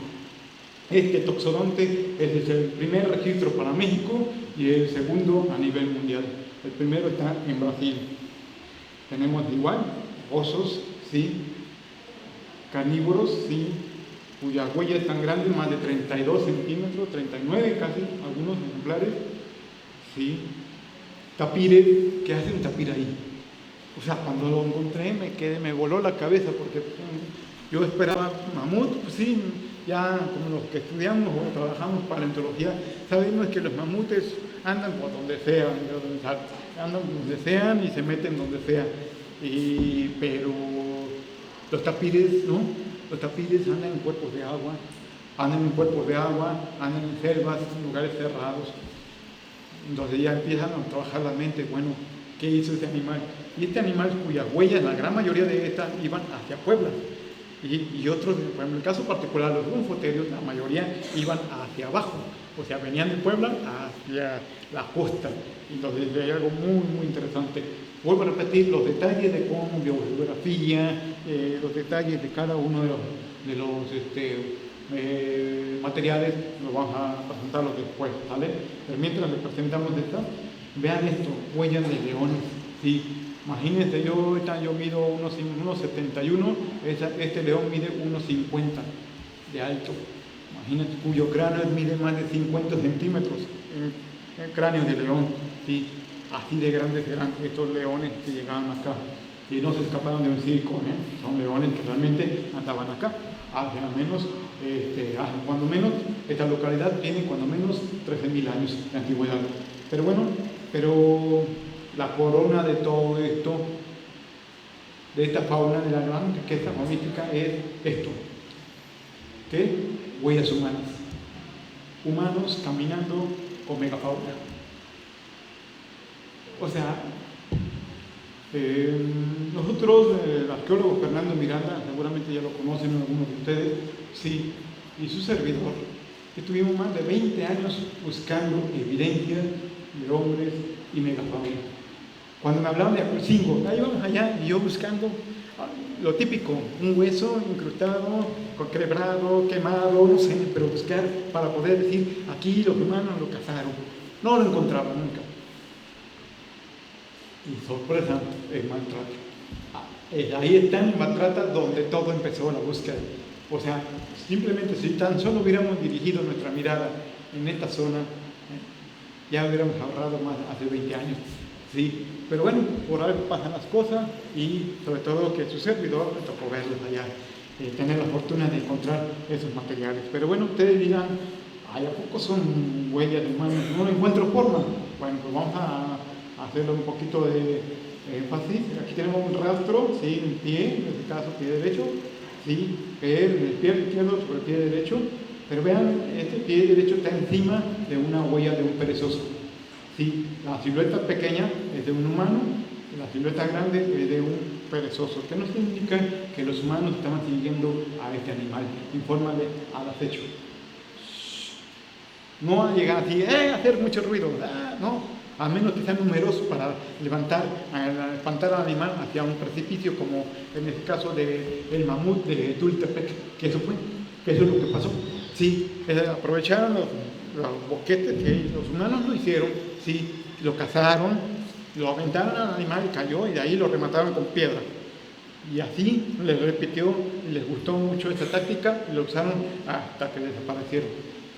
Este toxodonte es el primer registro para México y el segundo a nivel mundial. El primero está en Brasil. Tenemos igual osos, sí, carnívoros, sí, cuyas huellas están grandes, más de 32 centímetros, 39 casi, algunos ejemplares, sí. Tapires, ¿qué hace un tapir ahí? O sea, cuando lo encontré me voló la cabeza porque yo esperaba mamut, pues sí, ya como los que estudiamos o trabajamos paleontología, sabemos que los mamutes andan por donde sea, andan donde sean y se meten donde sea. Pero los tapires, ¿no? Los tapires andan en cuerpos de agua, andan en selvas, en lugares cerrados. Entonces ya empiezan a trabajar la mente, bueno, ¿qué hizo este animal? Y este animal cuyas huellas, la gran mayoría de estas, iban hacia Puebla. Y otros, por ejemplo, en el caso particular, los gonfoterios, la mayoría iban hacia abajo. O sea, venían de Puebla hacia la costa. Entonces hay algo muy, muy interesante. Vuelvo a repetir los detalles de cómo biografía, los detalles de cada uno de los materiales, los vamos a presentarlos después, ¿vale? Pero mientras les presentamos esta, vean esto, huellas de leones, ¿sí? Imagínense, yo mido unos 71, este león mide 1,50 de alto. Imagínate, cuyo cráneo mide más de 50 centímetros, el cráneo de león, ¿sí? Así de grandes eran estos leones que llegaban acá. Y no se escaparon de un circo, son leones que realmente andaban acá. Cuando menos, esta localidad tiene cuando menos 13.000 años de antigüedad. Pero bueno, la corona de todo esto, de esta fauna, de la gran riqueza mamífica, es esto. ¿Qué? Huellas humanas. Humanos caminando con megafauna. O sea, nosotros, el arqueólogo Fernando Miranda, seguramente ya lo conocen algunos de ustedes, sí, y su servidor, estuvimos más de 20 años buscando evidencia de hombres y megafauna. Cuando me hablaban de Aculcingo, ahí vamos allá, y yo buscando lo típico, un hueso incrustado, quebrado, quemado, no sé, pero buscar para poder decir, aquí los humanos lo cazaron. No lo encontraba nunca. Y sorpresa, el maltrato. Ahí está el maltrato donde todo empezó la búsqueda. O sea, simplemente si tan solo hubiéramos dirigido nuestra mirada en esta zona, ya hubiéramos ahorrado más hace 20 años. Sí, pero bueno, por algo pasan las cosas y sobre todo que su servidor me tocó verlos allá, tener la fortuna de encontrar esos materiales. Pero bueno, ustedes dirán, ay, ¿a poco son huellas de humanos? No encuentro forma. Bueno, pues vamos a hacerlo un poquito de énfasis. Aquí tenemos un rastro, ¿sí? En pie, en este caso pie derecho, ¿sí? El pie izquierdo sobre el pie derecho, pero vean, este pie derecho está encima de una huella de un perezoso. Sí, la silueta pequeña es de un humano, la silueta grande es de un perezoso, que no significa que los humanos estaban siguiendo a este animal, infórmale al acecho. No a llegar así, hacer mucho ruido, no, a menos que sean numerosos para espantar al animal hacia un precipicio, como en el caso del mamut de Tultepec, que eso es lo que pasó. Sí, aprovecharon los boquetes que los humanos lo hicieron, sí, lo cazaron, lo aventaron al animal y cayó, y de ahí lo remataron con piedra. Y así les repitió y les gustó mucho esta táctica y lo usaron hasta que desaparecieron.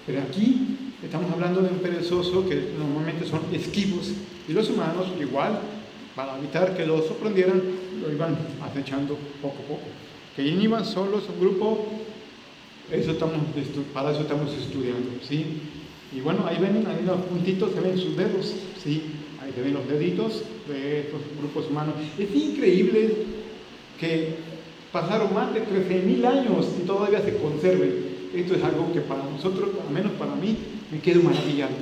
Pero aquí estamos hablando de un perezoso que normalmente son esquivos, y los humanos igual, para evitar que los sorprendieran, lo iban acechando poco a poco. Que iban solos, un grupo, para eso estamos estudiando, ¿sí? Y bueno, ahí ven, ahí los puntitos, se ven sus dedos, ¿sí? Ahí se ven los deditos de estos grupos humanos. Es increíble que pasaron más de 13.000 años y todavía se conserven. Esto es algo que para nosotros, al menos para mí, me quedo maravillado,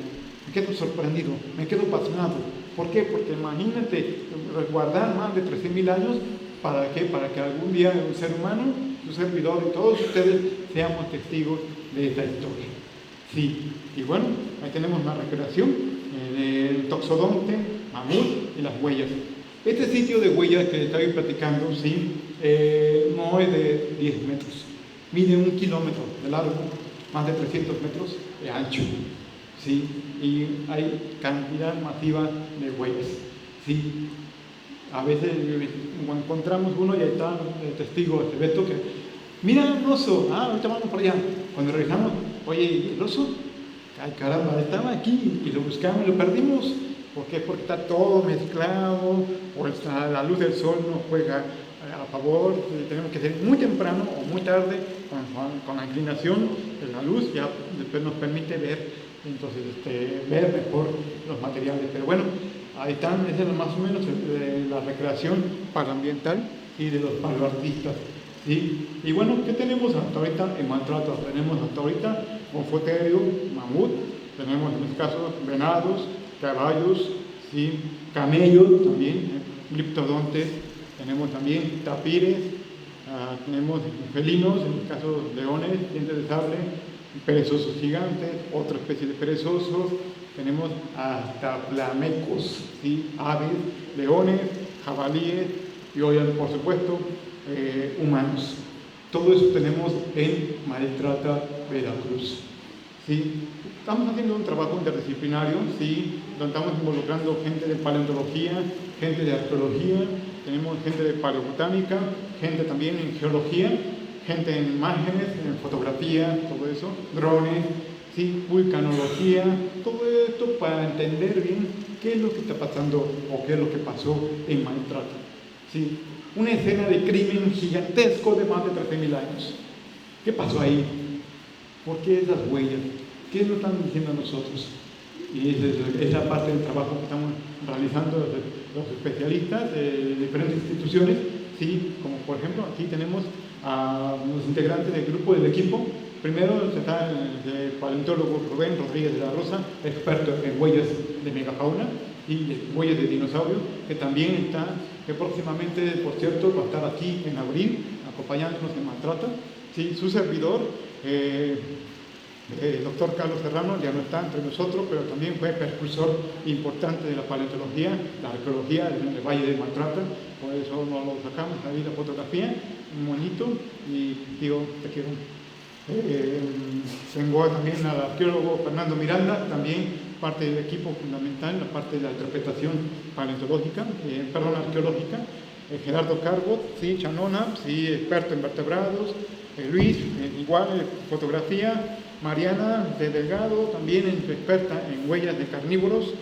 me quedo sorprendido, me quedo pasmado. ¿Por qué? Porque imagínate resguardar más de 13.000 años, ¿para qué? Para que algún día un ser humano, su servidor y todos ustedes seamos testigos de esta historia. Sí, y bueno, ahí tenemos la recreación, el toxodonte, mamut y las huellas. Este sitio de huellas que estaba platicando, sí, no es de 10 metros, mide 1 kilómetro de largo, más de 300 metros de ancho, sí, y hay cantidad masiva de huellas, sí. A veces cuando encontramos uno y ahí está el testigo, el Beto, que mira un oso, ahorita vamos por allá. Cuando regresamos, oye, ¿el oso? Ay, caramba, estaba aquí y lo buscamos y lo perdimos. ¿Por qué? Porque está todo mezclado, o la luz del sol nos juega a favor. Tenemos que ser muy temprano o muy tarde, con la inclinación de la luz, ya después nos permite ver, entonces ver mejor los materiales. Pero bueno, ahí están, esa es más o menos la recreación paraambiental y de los paleoartistas. ¿Sí? Y bueno, ¿qué tenemos hasta ahorita en maltrato? Tenemos hasta ahorita Ofoterio, mamut, tenemos en este caso venados, caballos, ¿sí? Camellos también, gliptodontes, tenemos también tapires, tenemos felinos, en este caso leones, dientes de sable, perezosos gigantes, otra especie de perezosos, tenemos hasta flamecos, ¿sí? Aves, leones, jabalíes y hoy, por supuesto, humanos. Todo eso tenemos en Maltrata, Veracruz. ¿Sí? Estamos haciendo un trabajo interdisciplinario, ¿sí? Donde estamos involucrando gente de paleontología, gente de arqueología, tenemos gente de paleobotánica, gente también en geología, gente en imágenes, en fotografía, todo eso, drones, ¿sí? Vulcanología, todo esto para entender bien qué es lo que está pasando o qué es lo que pasó en Maltrata. ¿Sí? Una escena de crimen gigantesco de más de 13.000 años. ¿Qué pasó ahí? ¿Por qué esas huellas? ¿Qué nos están diciendo a nosotros? Y es la parte del trabajo que estamos realizando los especialistas de diferentes instituciones, ¿sí? Como por ejemplo aquí tenemos a los integrantes del grupo del equipo. Primero está el paleontólogo Rubén Rodríguez de la Rosa, experto en huellas de megafauna y huellas de dinosaurios, que también está, que próximamente, por cierto, va a estar aquí en abril, acompañándonos en Maltrata. Sí, su servidor, El doctor Carlos Serrano ya no está entre nosotros, pero también fue precursor importante de la paleontología, la arqueología en el Valle de Maltrata, por eso nos lo sacamos ahí la fotografía, un monito, y digo, te quiero. Tengo también al arqueólogo Fernando Miranda, también parte del equipo fundamental, la parte de la interpretación paleontológica, arqueológica, Gerardo Carbot, sí, Chanona, sí, experto en vertebrados, Luis, igual, fotografía, Mariana de Delgado, también experta en huellas de carnívoros,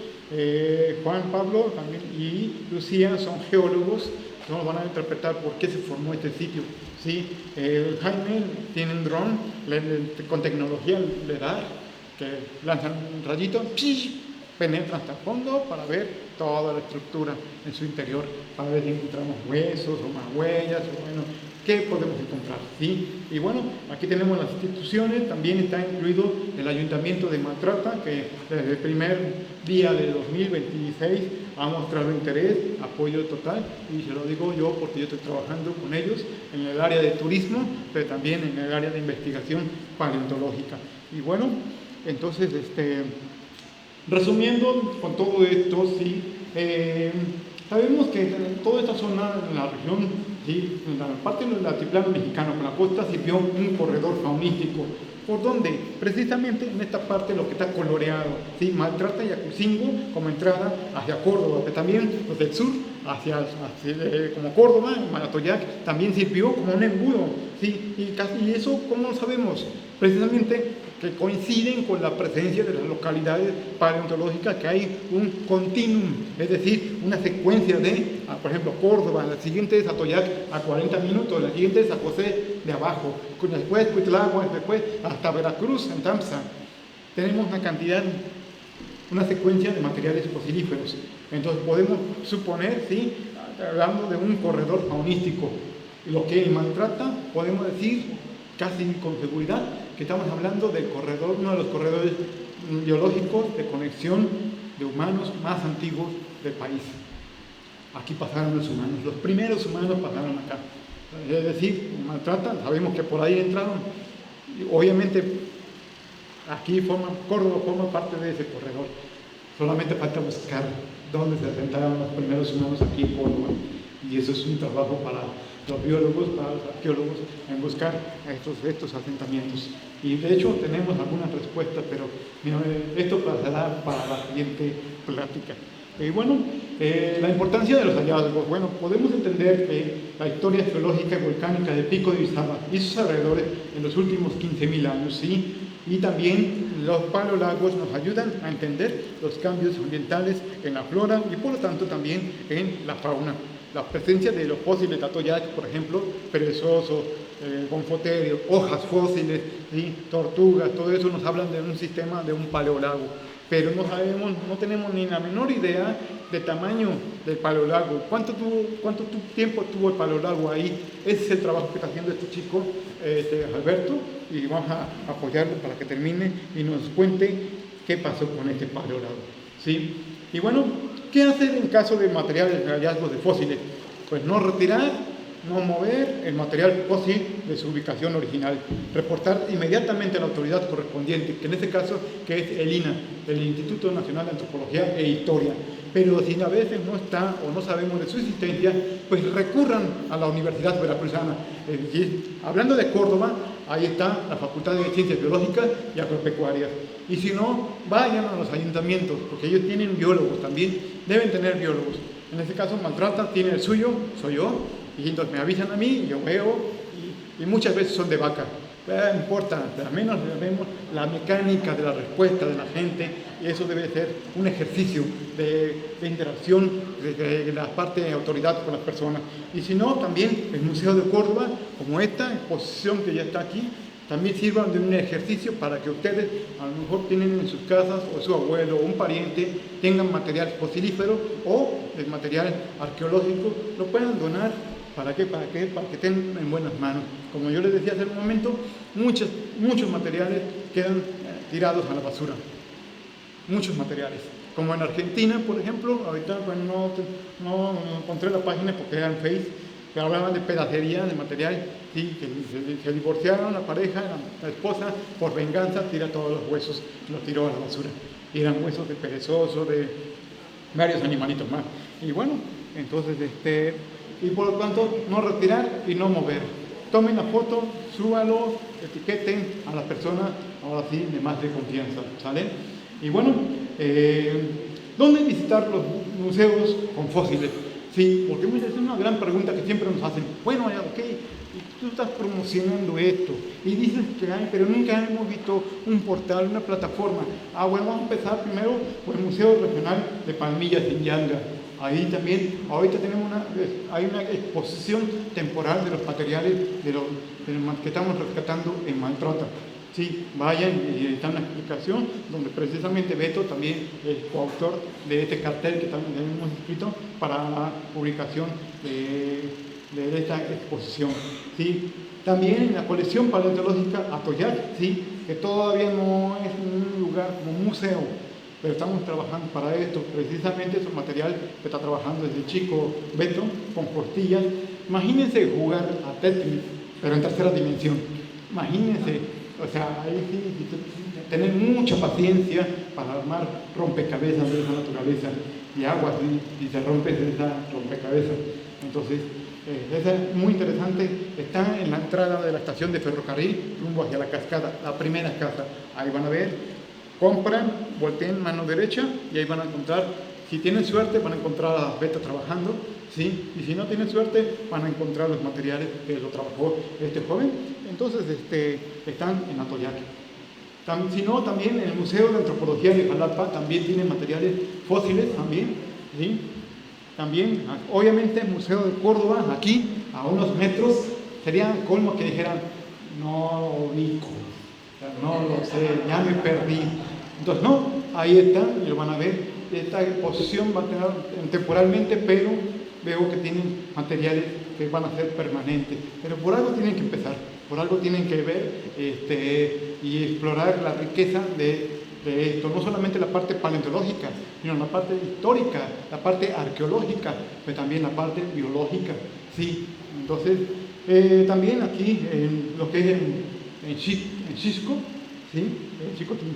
Juan Pablo también, y Lucía son geólogos, nos van a interpretar por qué se formó este sitio. ¿Sí? Jaime tiene un dron con tecnología LEDAR que lanzan un rayito, penetra hasta el fondo para ver toda la estructura en su interior, para ver si encontramos huesos o más huellas, o bueno, qué podemos encontrar. ¿Sí? Y bueno, aquí tenemos las instituciones, también está incluido el Ayuntamiento de Maltrata, que desde el primer día de 2026 ha mostrado interés, apoyo total, y se lo digo yo porque yo estoy trabajando con ellos en el área de turismo, pero también en el área de investigación paleontológica. Y bueno, entonces, resumiendo con todo esto, sí, sabemos que en toda esta zona, en la región, sí, en la parte del altiplano mexicano, con la costa, sirvió un corredor faunístico. ¿Por dónde? Precisamente en esta parte lo que está coloreado, ¿sí? Maltrata y Acucingo como entrada hacia Córdoba, pero también los del sur, como Córdoba, Malatoyac, también sirvió como un embudo, ¿sí? Y eso, ¿cómo lo sabemos? Precisamente que coinciden con la presencia de las localidades paleontológicas, que hay un continuum, es decir, una secuencia de, por ejemplo, Córdoba, la siguiente es Atoyac a 40 minutos, la siguiente es San José de abajo, después Cuitlagua, después hasta Veracruz, en Tamsa. Tenemos una secuencia de materiales fosilíferos. Entonces podemos suponer, ¿sí?, hablando de un corredor faunístico, lo que Maltrata, podemos decir casi con seguridad que estamos hablando del corredor, uno de los corredores biológicos de conexión de humanos más antiguos del país. Aquí pasaron los humanos, los primeros humanos pasaron acá. Es decir, Maltrata, sabemos que por ahí entraron. Obviamente, aquí Córdoba forma parte de ese corredor. Solamente falta buscar dónde se asentaron los primeros humanos aquí en Córdoba. Y eso es un trabajo para los biólogos, para los arqueólogos, en buscar estos asentamientos. Y de hecho tenemos algunas respuestas, pero esto pasará para la siguiente plática. Bueno, la importancia de los hallazgos. Bueno, podemos entender que la historia geológica y volcánica del Pico de Orizaba y sus alrededores en los últimos 15.000 años, ¿sí? Y también los paleolagos nos ayudan a entender los cambios ambientales en la flora y por lo tanto también en la fauna. La presencia de los fósiles de Atoyac, por ejemplo, perezoso, gonfoterio, hojas fósiles, ¿sí?, tortugas, todo eso nos hablan de un sistema, de un paleolago. Pero no tenemos ni la menor idea del tamaño del paleolago. ¿Cuánto tiempo tuvo el paleolago ahí? Ese es el trabajo que está haciendo este chico, Alberto, y vamos a apoyarlo para que termine y nos cuente qué pasó con este paleolago, ¿sí? Y bueno, ¿qué hacer en caso de materiales, de hallazgos de fósiles? Pues no retirar, no mover el material fósil de su ubicación original, reportar inmediatamente a la autoridad correspondiente, que en este caso que es el INAH, el Instituto Nacional de Antropología e Historia. Pero si a veces no está o no sabemos de su existencia, pues recurran a la Universidad Veracruzana. Es decir, hablando de Córdoba, ahí está la Facultad de Ciencias Biológicas y Agropecuarias. Y si no, vayan a los ayuntamientos, porque ellos tienen biólogos también, deben tener biólogos. En este caso, Maltrata tiene el suyo, soy yo, y entonces me avisan a mí, yo veo, y muchas veces son de vaca. No importa, al menos vemos la mecánica de la respuesta de la gente, y eso debe ser un ejercicio de interacción de la parte de autoridad con las personas. Y si no, también el Museo de Córdoba, como esta exposición que ya está aquí, también sirvan de un ejercicio para que ustedes, a lo mejor tienen en sus casas, o su abuelo, o un pariente, tengan material fosilífero o el material arqueológico, lo puedan donar. ¿Para qué? Para que estén en buenas manos. Como yo les decía hace un momento, muchos materiales quedan tirados a la basura. Muchos materiales. Como en Argentina, por ejemplo, ahorita no encontré la página porque era en Face, que hablaban de pedacería, de material, sí, que se divorciaron la pareja, la esposa, por venganza, tira todos los huesos, los tiró a la basura. Y eran huesos de perezoso, de varios animalitos más. Y bueno, entonces, y por lo tanto, no retirar y no mover. Tomen la foto, súbalo, etiqueten a las personas, ahora sí, de más de confianza, ¿sale? Y bueno, ¿dónde visitar los museos con fósiles? Sí, porque mira, es una gran pregunta que siempre nos hacen. Bueno, ok, tú estás promocionando esto y dices que hay, pero nunca hemos visto un portal, una plataforma. Bueno, vamos a empezar primero por el Museo Regional de Palmillas en Yanga. Ahí también, ahorita hay una exposición temporal de los materiales de los que estamos rescatando en Maltrata. Sí, vayan y está una explicación donde precisamente Beto también es coautor de este cartel que también hemos escrito para la publicación de esta exposición. ¿Sí? También en la colección paleontológica Atoyac, ¿sí? Que todavía no es un lugar como un museo, pero estamos trabajando para esto. Precisamente es un material que está trabajando desde chico Beto, con costillas. Imagínense jugar a Tetris, pero en tercera dimensión. Imagínense. O sea, ahí sí, tener mucha paciencia para armar rompecabezas de esa naturaleza y agua, ¿sí? Y se rompe esa rompecabezas. Entonces, es muy interesante. Está en la entrada de la estación de ferrocarril, rumbo hacia la cascada, la primera casa. Ahí van a ver, compran, volteen mano derecha y ahí van a encontrar, si tienen suerte, van a encontrar a Beto trabajando, ¿sí? Y si no tienen suerte, van a encontrar los materiales que lo trabajó este joven. Entonces, están en Atoyac. Si no, también en el Museo de Antropología de Jalapa también tiene materiales fósiles también, ¿sí? También, obviamente, el Museo de Córdoba, aquí, a unos metros, sería colmo que dijeran, no lo ubico, no lo sé, ya me perdí. Entonces, no, ahí está, y lo van a ver. Esta exposición va a tener temporalmente, pero veo que tienen materiales que van a ser permanentes. Pero por algo tienen que empezar, por algo tienen que ver y explorar la riqueza de esto. No solamente la parte paleontológica, sino la parte histórica, la parte arqueológica, pero también la parte biológica. Sí, entonces, también aquí, en lo que es en Xisco, ¿sí? En Chicotín.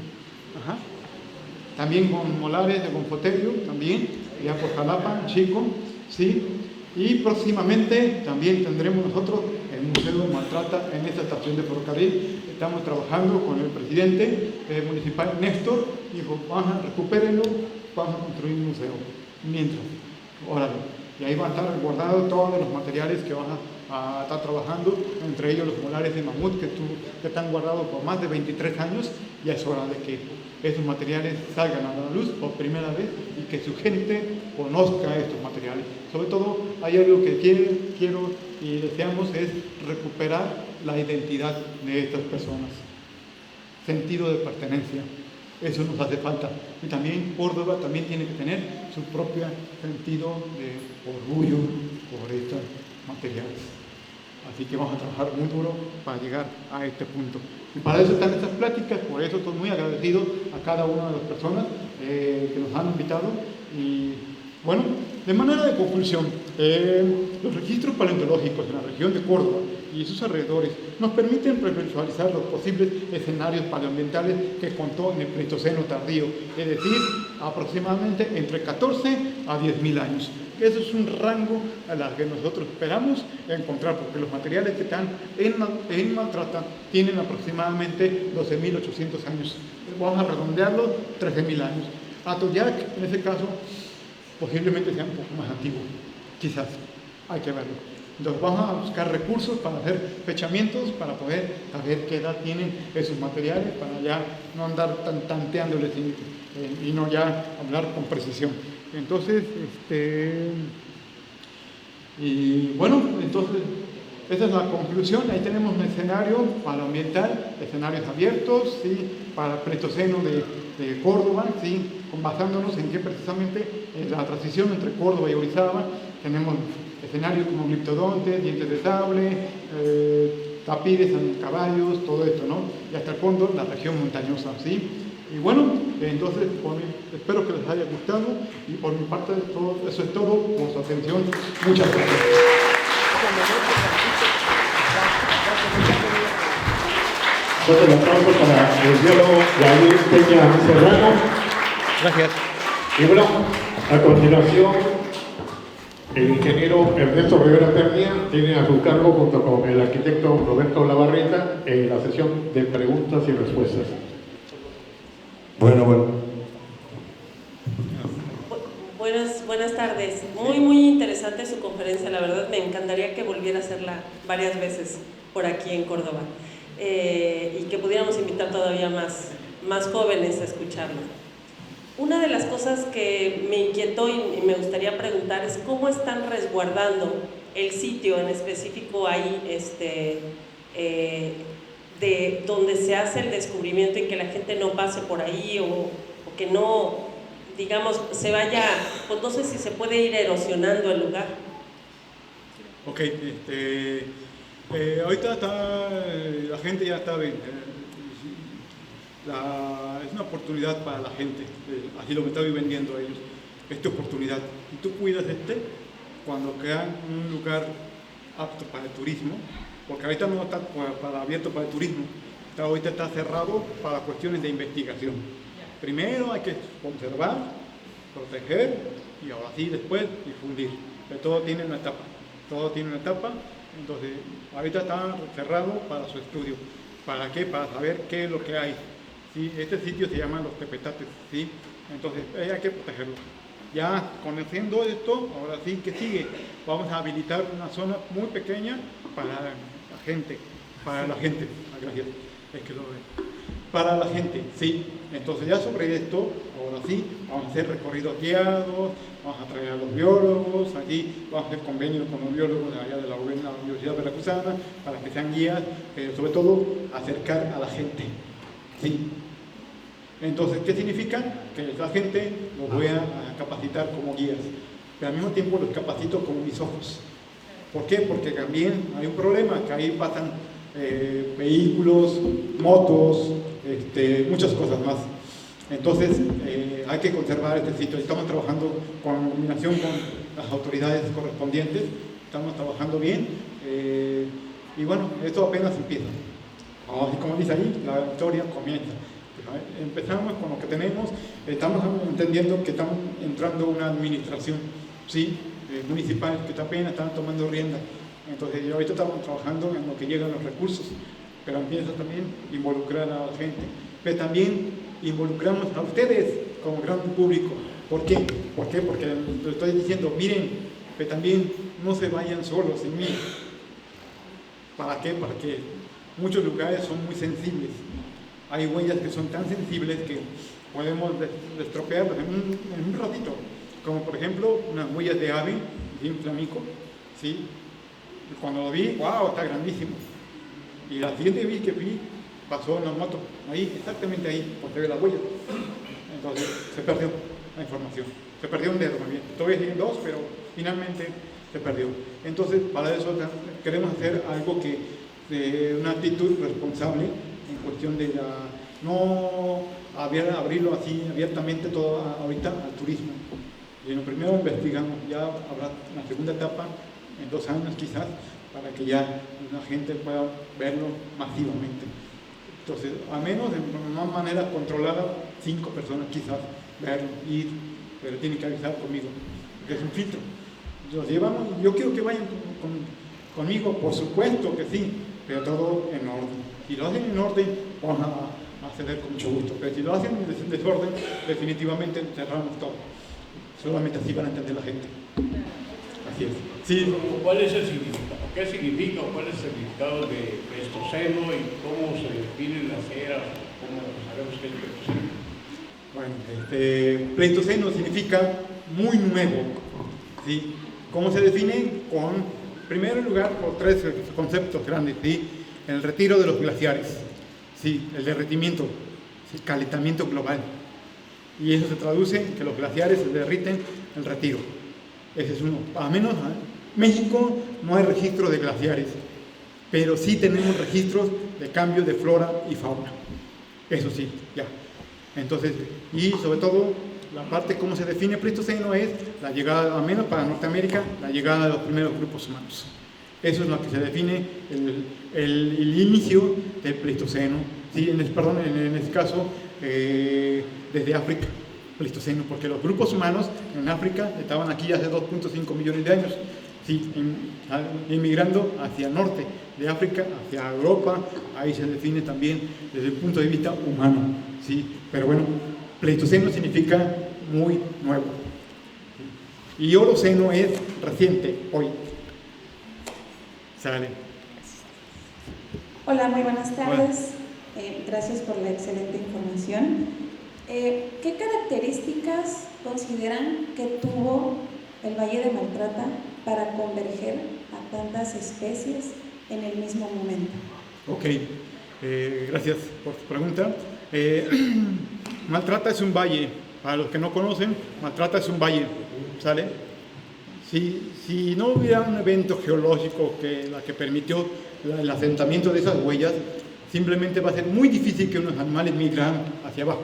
Ajá. También con molares de Gonfoterio, también, ya por Jalapa, Chico, ¿sí? Y próximamente también tendremos nosotros el Museo de Maltrata en esta estación de ferrocarril. Estamos trabajando con el presidente municipal, Néstor, y dijo, recupérenlo, vamos a construir un museo. Mientras, órale. Y ahí van a estar guardados todos los materiales que van a estar trabajando, entre ellos los molares de mamut que están guardados por más de 23 años. Ya es hora de que esos materiales salgan a la luz por primera vez y que su gente conozca estos materiales. Sobre todo, hay algo que quiero y deseamos es recuperar la identidad de estas personas. Sentido de pertenencia. Eso nos hace falta. Y también Córdoba también tiene que tener su propio sentido de orgullo por estos materiales. Así que vamos a trabajar muy duro para llegar a este punto. Y para eso están estas pláticas, por eso estoy muy agradecido a cada una de las personas que nos han invitado. Y bueno, de manera de conclusión, los registros paleontológicos en la región de Córdoba y sus alrededores nos permiten visualizar los posibles escenarios paleoambientales que contó en el Pleistoceno tardío, es decir, aproximadamente entre 14 a 10.000 años. Eso es un rango a la que nosotros esperamos encontrar, porque los materiales que están en Maltrata tienen aproximadamente 12.800 años. Vamos a redondearlo, 13.000 años. Atoyac, en ese caso, posiblemente sea un poco más antiguo, quizás, hay que verlo. Entonces vamos a buscar recursos para hacer fechamientos, para poder saber qué edad tienen esos materiales, para ya no andar tanteándoles y no ya hablar con precisión. Entonces, y bueno, entonces esa es la conclusión. Ahí tenemos un escenario paleoambiental, escenarios abiertos, ¿sí? Para el Pleistoceno de Córdoba, ¿sí? Basándonos en que precisamente en la transición entre Córdoba y Orizaba tenemos escenarios como gliptodontes, dientes de sable, tapires en caballos, todo esto, ¿no? Y hasta el fondo la región montañosa, ¿sí? Y bueno, entonces espero que les haya gustado y por mi parte eso es todo por su atención. Muchas gracias. Fuerte el aplauso para el biólogo David Peña Serrano. Gracias. Y bueno, a continuación, el ingeniero Ernesto Rivera Pernia tiene a su cargo, junto con el arquitecto Roberto Lavarreta, la sesión de preguntas y respuestas. Buenas tardes. Muy interesante su conferencia. La verdad me encantaría que volviera a hacerla varias veces por aquí en Córdoba y que pudiéramos invitar todavía más jóvenes a escucharlo. Una de las cosas que me inquietó y me gustaría preguntar es cómo están resguardando el sitio en específico ahí de donde se hace el descubrimiento y que la gente no pase por ahí o que no, digamos, se vaya, pues no sé si se puede ir erosionando el lugar. Ok, ahorita la gente ya está bien. Es una oportunidad para la gente, así lo que están vendiendo ellos, esta oportunidad. Y tú cuidas cuando crean un lugar apto para el turismo, porque ahorita no está abierto para el turismo, ahorita está cerrado para cuestiones de investigación. Primero hay que conservar, proteger y ahora sí después difundir. Pero todo tiene una etapa, entonces ahorita está cerrado para su estudio. ¿Para qué? Para saber qué es lo que hay. ¿Sí? Este sitio se llama Los Tepetates, ¿sí? Entonces hay que protegerlo. Ya conociendo esto, ahora sí que sigue. Vamos a habilitar una zona muy pequeña para la gente. Gracias. Es que lo ve. Para la gente, sí. Entonces ya sobre esto, ahora sí, vamos a hacer recorridos guiados, vamos a traer a los biólogos, aquí vamos a hacer convenios con los biólogos de allá de la Universidad Veracruzana para que sean guías, pero sobre todo acercar a la gente. Sí. Entonces, ¿qué significa? Que la gente los voy a capacitar como guías, pero al mismo tiempo los capacito como mis ojos. ¿Por qué? Porque también hay un problema, que ahí pasan vehículos, motos, muchas cosas más. Entonces, hay que conservar este sitio. Estamos trabajando con combinación con las autoridades correspondientes, estamos trabajando bien, y bueno, esto apenas empieza. Así como dice ahí, la historia comienza. Empezamos con lo que tenemos, estamos entendiendo que estamos entrando a una administración, ¿sí? Municipal, que apenas están tomando rienda. Entonces, ahorita estamos trabajando en lo que llegan los recursos, pero empieza también a involucrar a la gente. Pero también involucramos a ustedes como gran público. ¿Por qué? Porque les estoy diciendo, miren, que también no se vayan solos sin mí. ¿Para qué? Para que muchos lugares son muy sensibles. Hay huellas que son tan sensibles que podemos estropearlas en un ratito. Como por ejemplo, unas huellas de ave, de un flamenco, ¿sí? Y cuando lo vi, ¡wow! Está grandísimo. Y la siguiente vez que vi, pasó en la moto, ahí, exactamente ahí, porque ve la huella. Entonces, se perdió la información. Se perdió un dedo, muy bien. Todavía siguen dos, pero finalmente se perdió. Entonces, para eso queremos hacer algo de una actitud responsable en cuestión de no abrirlo así abiertamente todo ahorita al turismo. Y en lo primero investigamos, ya habrá una segunda etapa, en 2 años quizás, para que ya la gente pueda verlo masivamente. Entonces, al menos de una manera controlada, 5 personas quizás verlo, ir, pero tienen que avisar conmigo, porque es un filtro. Los llevamos, yo quiero que vayan conmigo, por supuesto que sí, pero todo en orden. Si lo hacen en orden, vamos a ceder con mucho gusto, pero si lo hacen en desorden, definitivamente cerramos todo. Solamente así van a entender la gente. Así es. Sí. ¿Cuál es el significado? ¿Qué significa o cuál es el significado de Pleistoceno y cómo se definen las eras? ¿Cómo sabemos qué es Pleistoceno? Bueno, Pleistoceno significa muy nuevo. ¿Sí? ¿Cómo se define? En primer lugar, por 3 conceptos grandes. ¿Sí? El retiro de los glaciares, ¿sí? El derretimiento, el calentamiento global. Y eso se traduce en que los glaciares se derriten, el retiro. Ese es uno. Al menos en México no hay registro de glaciares, pero sí tenemos registros de cambio de flora y fauna. Eso sí, ya. Entonces, y sobre todo, la parte cómo se define Pleistoceno es la llegada, al menos para Norteamérica, la llegada de los primeros grupos humanos. Eso es lo que se define el inicio del Pleistoceno, ¿sí? en este caso desde África, Pleistoceno, porque los grupos humanos en África estaban aquí hace 2.5 millones de años, ¿sí? Inmigrando hacia el norte de África, hacia Europa. Ahí se define también desde el punto de vista humano, ¿sí? Pero bueno, Pleistoceno significa muy nuevo, ¿sí? Y Holoceno es reciente, hoy. Sale. Hola, muy buenas tardes. Gracias por la excelente información. ¿Qué características consideran que tuvo el Valle de Maltrata para converger a tantas especies en el mismo momento? Ok, gracias por tu pregunta. Maltrata es un valle. Para los que no conocen, Maltrata es un valle, ¿sale? Si no hubiera un evento geológico que permitió el asentamiento de esas huellas, simplemente va a ser muy difícil que unos animales migran hacia abajo.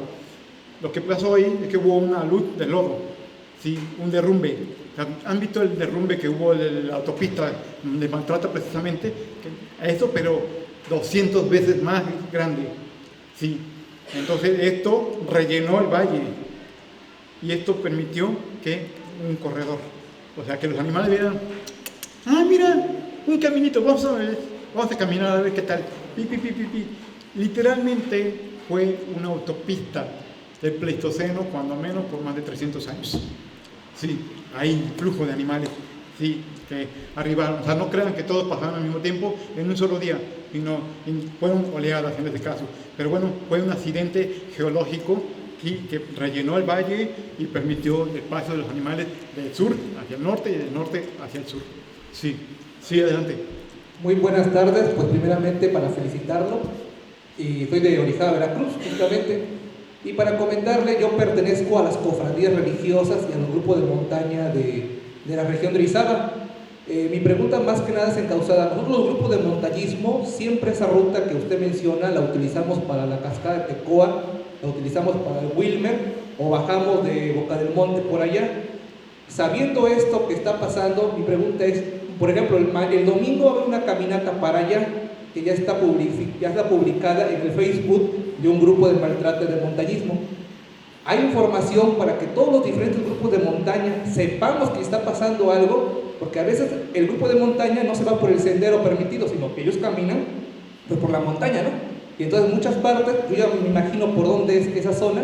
Lo que pasó ahí es que hubo una luz de lodo, ¿sí? Un derrumbe. ¿Han visto el derrumbe que hubo en la autopista de Maltrata precisamente? Eso, pero 200 veces más grande, ¿sí? Entonces esto rellenó el valle y esto permitió que un corredor, o sea, que los animales vieran, mira, un caminito, vamos a caminar a ver qué tal. Literalmente fue una autopista del Pleistoceno, cuando menos por más de 300 años. Sí, hay flujo de animales, sí, que arribaron. O sea, no crean que todos pasaron al mismo tiempo en un solo día, sino fueron oleadas en este caso. Pero bueno, fue un accidente geológico que rellenó el valle y permitió el paso de los animales del sur hacia el norte y del norte hacia el sur. Sí, adelante. Muy buenas tardes, pues primeramente para felicitarlo, y soy de Orizaba, Veracruz, justamente, y para comentarle, yo pertenezco a las cofradías religiosas y a los grupos de montaña de la región de Orizaba. Mi pregunta más que nada es encauzada. Nosotros los grupos de montañismo, siempre esa ruta que usted menciona la utilizamos para la cascada de Tecoa, la utilizamos para el Wilmer, o bajamos de Boca del Monte por allá. Sabiendo esto que está pasando, mi pregunta es, por ejemplo, el domingo va a haber una caminata para allá, que ya está publicada en el Facebook de un grupo de Maltrata de montañismo. Hay información para que todos los diferentes grupos de montaña sepamos que está pasando algo, porque a veces el grupo de montaña no se va por el sendero permitido, sino que ellos caminan pues por la montaña, ¿no? Y entonces en muchas partes, yo ya me imagino por dónde es esa zona,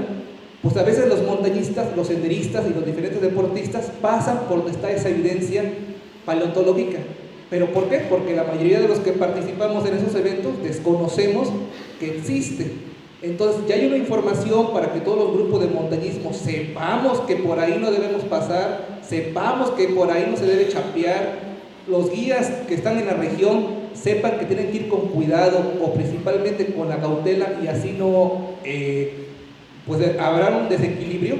pues a veces los montañistas, los senderistas y los diferentes deportistas pasan por donde está esa evidencia paleontológica. ¿Pero por qué? Porque la mayoría de los que participamos en esos eventos desconocemos que existe. Entonces ya hay una información para que todos los grupos de montañismo sepamos que por ahí no debemos pasar, sepamos que por ahí no se debe chapear, los guías que están en la región sepan que tienen que ir con cuidado o principalmente con la cautela, y así no pues habrá un desequilibrio,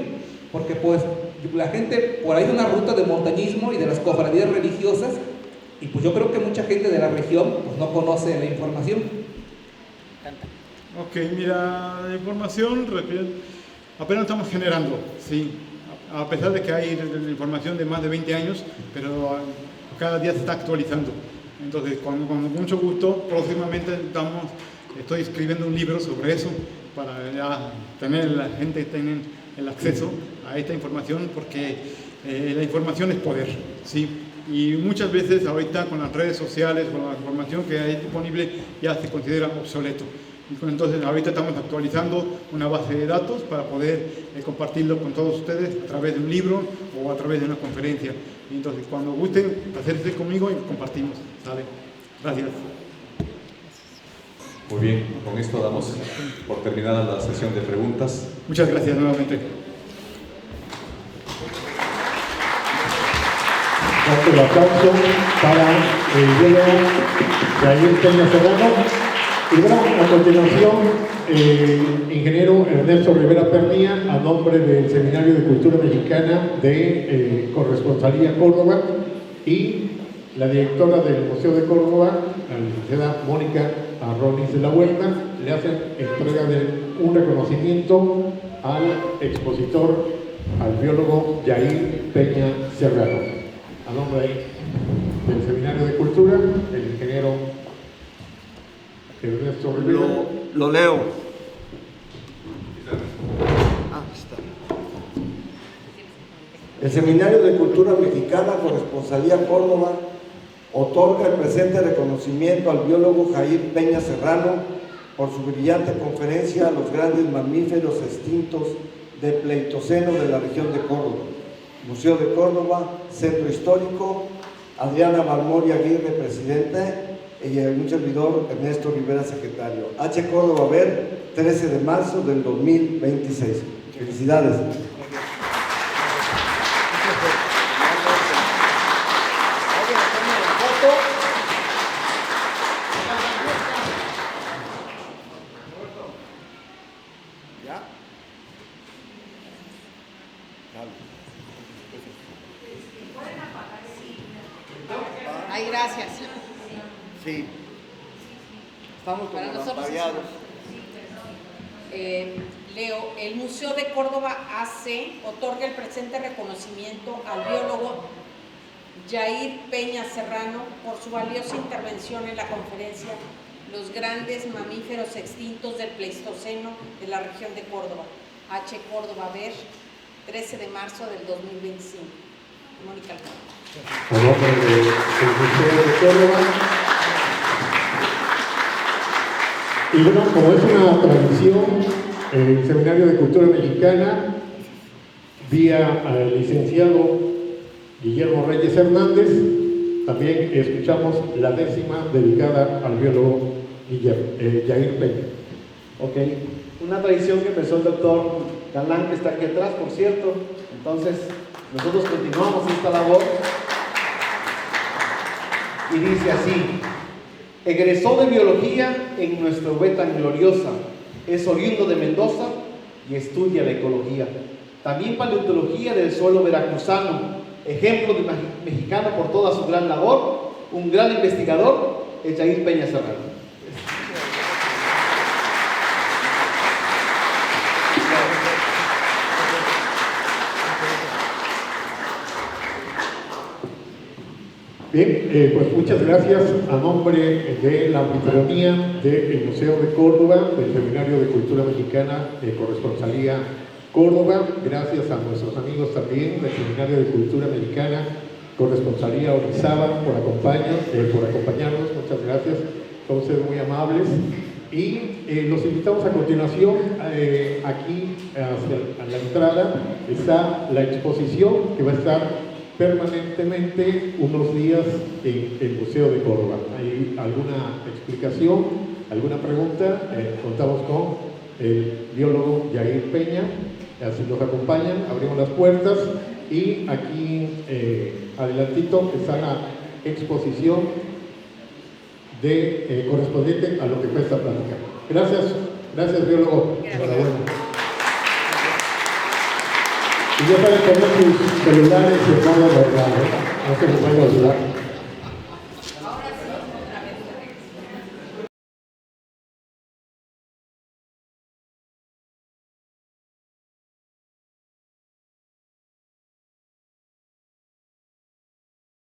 porque pues la gente por ahí es una ruta de montañismo y de las cofradías religiosas, y pues yo creo que mucha gente de la región pues no conoce la información. Ok, mira, la información apenas estamos generando, sí, a pesar de que hay información de más de 20 años, pero cada día se está actualizando. Entonces, con mucho gusto, próximamente estoy escribiendo un libro sobre eso, para ya tener la gente tenga el acceso a esta información, porque la información es poder, ¿sí? Y muchas veces ahorita con las redes sociales, con la información que hay disponible, ya se considera obsoleto. Entonces ahorita estamos actualizando una base de datos para poder compartirlo con todos ustedes a través de un libro o a través de una conferencia. Y entonces cuando gusten, hacerse conmigo y compartimos. ¿Sale? Gracias. Muy bien, con esto damos por terminada la sesión de preguntas. Muchas gracias nuevamente. Fuerte el aplauso para el biólogo Jair Peña Serrano. Y bueno, a continuación, ingeniero Ernesto Rivera Pernía, a nombre del Seminario de Cultura Mexicana de Corresponsalía Córdoba, y la directora del Museo de Córdoba, la licenciada Mónica Arronis de la Huerta, le hacen entrega de un reconocimiento al expositor, al biólogo Jair Peña Serrano, a nombre del Seminario de Cultura. Cultura, el ingeniero Ernesto Rivera. Lo leo. Ah, está. El Seminario de Cultura Mexicana, Corresponsalía Córdoba, otorga el presente reconocimiento al biólogo Jair Peña Serrano por su brillante conferencia a los grandes mamíferos extintos del Pleistoceno de la región de Córdoba. Museo de Córdoba, Centro Histórico, Adriana Balmori Aguirre, presidente, y un servidor, Ernesto Rivera, secretario. H. Córdoba Ver, 13 de marzo del 2026. Felicidades. Ay, gracias. Sí. Estamos como Para nosotros lampareados. Leo, el Museo de Córdoba otorga el presente reconocimiento al biólogo Jair Peña Serrano por su valiosa intervención en la conferencia Los grandes mamíferos extintos del Pleistoceno de la región de Córdoba. H. Córdoba Ver, 13 de marzo del 2025. Mónica Alcántara. A nombre del Museo de Córdoba. Y bueno, como es una tradición, el Seminario de Cultura Mexicana, vía al licenciado Guillermo Reyes Hernández, también escuchamos la 10ª dedicada al biólogo Jair Peña. Ok, una tradición que empezó el doctor Galán, que está aquí atrás, por cierto. Entonces, nosotros continuamos esta labor. Y dice así: egresó de biología en nuestra UB tan gloriosa, es oriundo de Mendoza y estudia la ecología. También paleontología del suelo veracruzano, ejemplo de mexicano por toda su gran labor, un gran investigador, es Jair Peña Serrano. Bien, pues muchas gracias a nombre de la anfitrionía del Museo de Córdoba, del Seminario de Cultura Mexicana, Corresponsalía Córdoba. Gracias a nuestros amigos también del Seminario de Cultura Mexicana, Corresponsalía Orizaba, por acompañarnos. Muchas gracias, son ustedes muy amables. Y los invitamos a continuación, aquí a la entrada está la exposición que va a estar permanentemente unos días en el Museo de Córdoba. ¿Hay alguna explicación, alguna pregunta? Contamos con el biólogo Jair Peña, así nos acompañan, abrimos las puertas y aquí adelantito está la exposición correspondiente a lo que fue esta plática. Gracias biólogo. Enhorabuena. Y ya saben, poner sus celulares y el modo verdad, no se les vaya a olvidar.